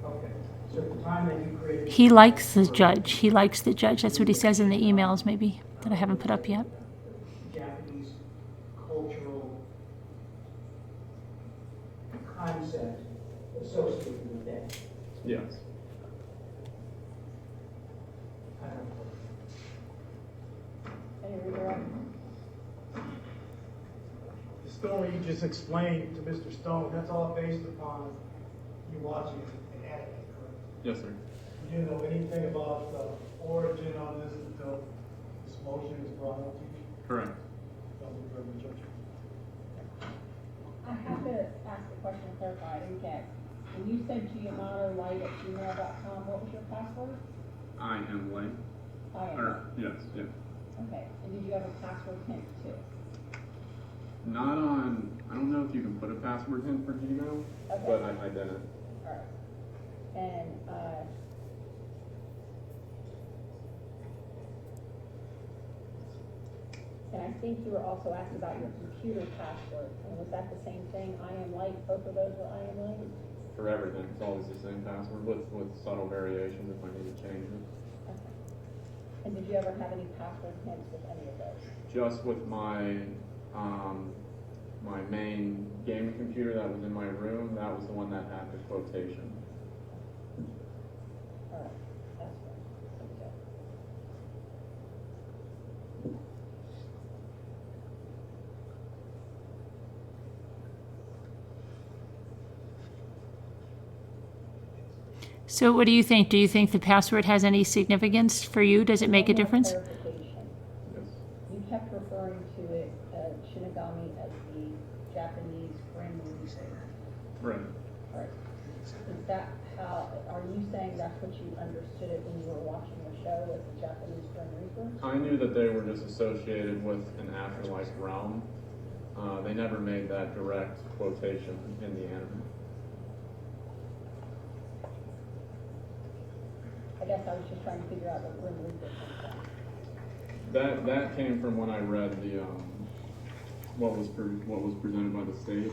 Okay. So at the time that you created... He likes the judge. He likes the judge. That's what he says in the emails, maybe, that I haven't put up yet. Japanese cultural concept associated with that. Yes. I don't know. Any regret? The story you just explained to Mr. Stone, that's all based upon you watching an anime, correct? Yes, sir. You didn't know anything about the origin of this until this motion was brought up to you? Correct. That was very much. I have to ask a question to clarify, I didn't get. When you said giamatti@gmail.com, what was your password? I am late. I am. Yes, yeah. Okay, and did you have a password hint too? Not on, I don't know if you can put a password hint for Gmail, Okay. but I didn't. Alright. And, and I think you were also asked about your computer password, and was that the same thing, I am light, both of those were I am light? For everything, it's always the same password with subtle variations if I need to change it. Okay. And did you ever have any password hints with any of those? Just with my my main gaming computer that was in my room, that was the one that had the quotation. Alright, that's fine. Okay. So what do you think? Do you think the password has any significance for you? Does it make a One more difference? clarification. Yes. You kept referring to it, Shinigami, as the Japanese Grim Reaper. Right. Alright. Is that how, are you saying that's what you understood it when you were watching the show, as the Japanese Grim Reaper? I knew that they were just associated with an afterlife realm. They never made that direct quotation in the anime. I guess I was just trying to figure out what Grim Reaper comes from. That came from when I read the what was presented by the state.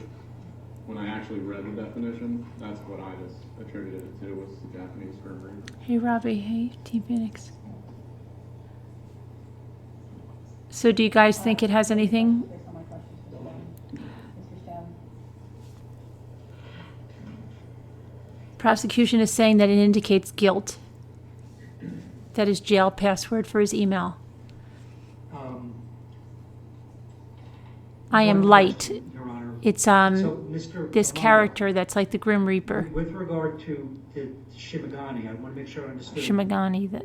When I actually read the definition, that's what I just attributed it to, was the Japanese Grim Reaper. Hey, Robbie. Hey, Team Phoenix. So do you guys think it has anything? Based on my questions, Mr. Stone. Mr. Stone? Prosecution is saying that it indicates guilt. That is jail password for his email. I am one light. question, Your Honor. It's So, Mr. this Amato, character that's like the Grim Reaper, With regard to the Shimigami, I want to make sure I understood Shimigami. That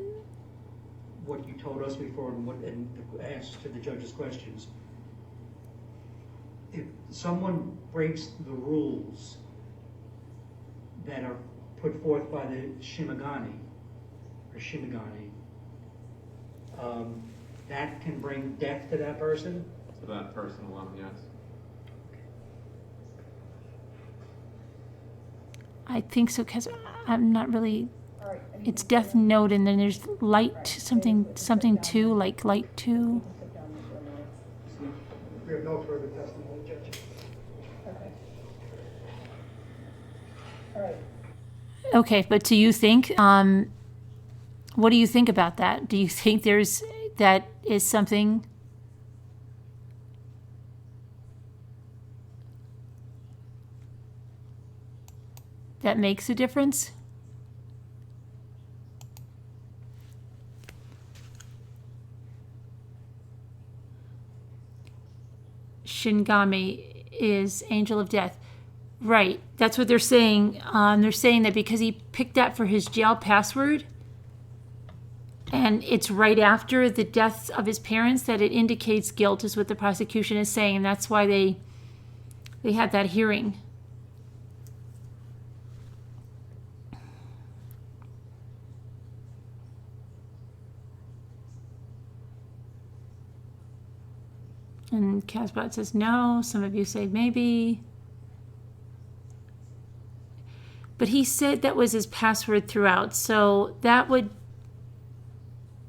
what you told us before and the answers to the judge's questions. If someone breaks the rules that are put forth by the Shimigami, that can bring death to that person? To that person alone, yes. I think so, because I'm not really, All right. it's death note, and then there's light, something two, like light two. Sit down with your notes. We have no further testimony, Judge. Okay. All right. Okay, but do you think, what do you think about that? Do you think that is something? That makes a difference? Shingami is angel of death. Right, that's what they're saying. They're saying that because he picked that for his jail password, and it's right after the deaths of his parents, that it indicates guilt, is what the prosecution is saying, and that's why they had that hearing. And Casbot says no. Some of you say maybe. But he said that was his password throughout. So that would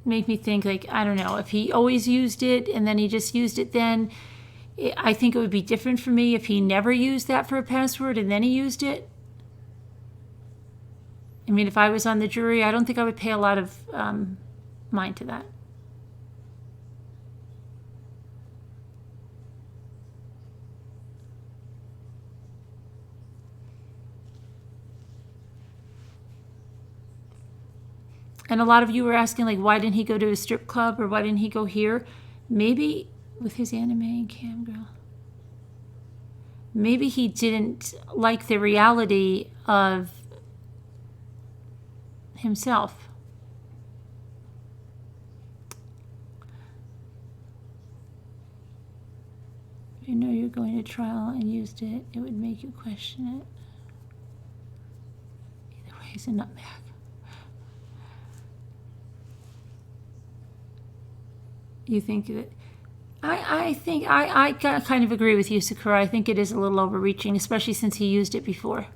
make me think, like, I don't know, if he always used it and then he just used it then. I think it would be different for me if he never used that for a password and then he used it. I mean, if I was on the jury, I don't think I would pay a lot of mind to that. And a lot of you were asking, like, why didn't he go to a strip club, or why didn't he go here? Maybe with his anime and cam girl. Maybe he didn't like the reality of himself. If you know you're going to trial and used it, it would make you question it. Either way, he's a nutmeg. You think that I think I kind of agree with you, Sakura. I think it is a little overreaching, especially since he used it before.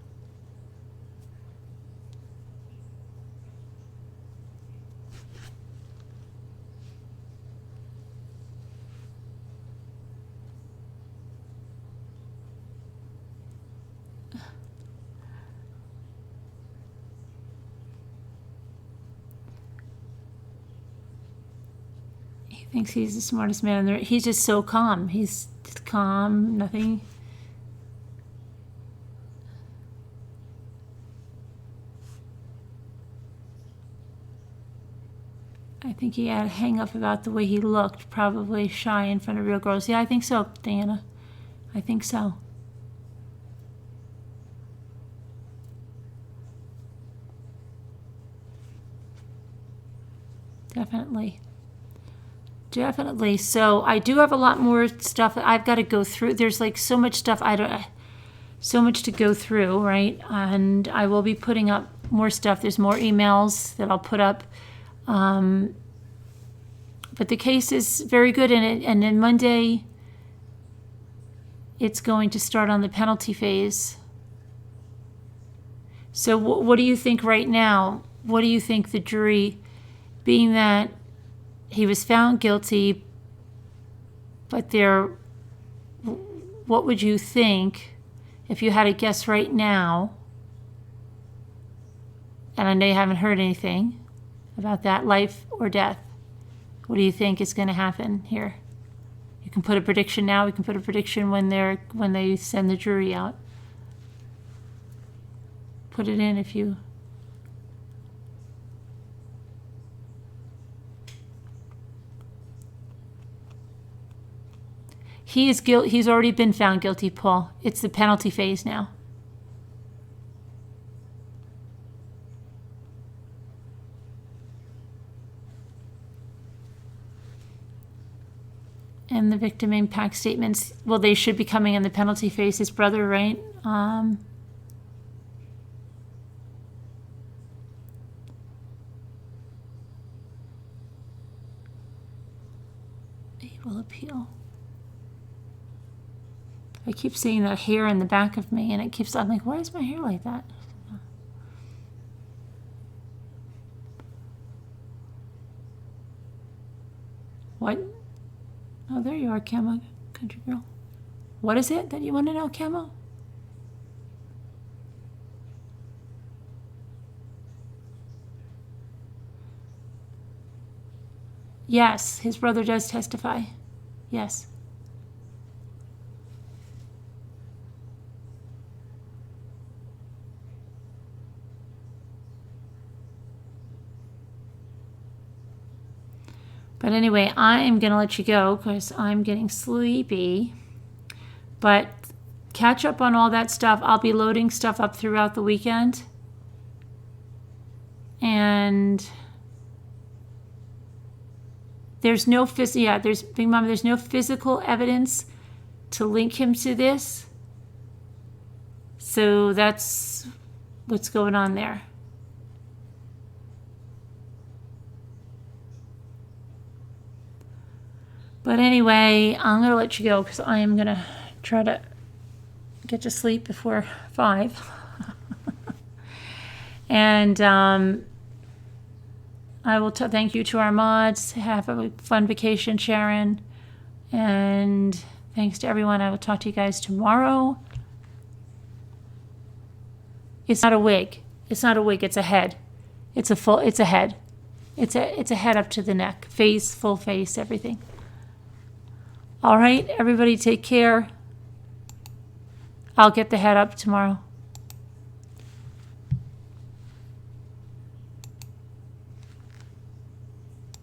Thinks he's the smartest man in there. He's just so calm. He's just calm, nothing. I think he had a hang up about the way he looked, probably shy in front of real girls. Yeah, I think so, Diana. I think so. Definitely. Definitely. So I do have a lot more stuff that I've got to go through. There's like so much stuff so much to go through, right? And I will be putting up more stuff. There's more emails that I'll put up. But the case is very good in it. And then Monday, it's going to start on the penalty phase. So what do you think right now? What do you think the jury, being that he was found guilty, but what would you think if you had to guess right now? And I know you haven't heard anything about that, life or death. What do you think is going to happen here? You can put a prediction now. We can put a prediction when they send the jury out. Put it in if you. He's already been found guilty, Paul. It's the penalty phase now. And the victim impact statements, well, they should be coming in the penalty phase. His brother, right? He will appeal. I keep seeing that hair in the back of me, and I'm like, why is my hair like that? What? Oh, there you are, Camo, country girl. What is it that you want to know, Camo? Yes, his brother does testify. Yes. But anyway, I am going to let you go because I'm getting sleepy. But catch up on all that stuff. I'll be loading stuff up throughout the weekend. And there's no Big Mama, there's no physical evidence to link him to this. So that's what's going on there. But anyway, I'm going to let you go because I am going to try to get to sleep before 5. And I will thank you to our mods. Have a fun vacation, Sharon. And thanks to everyone. I will talk to you guys tomorrow. It's not a wig. It's not a wig. It's a head. It's a head. It's a head up to the neck. Face, full face, everything. All right, everybody take care. I'll get the head up tomorrow.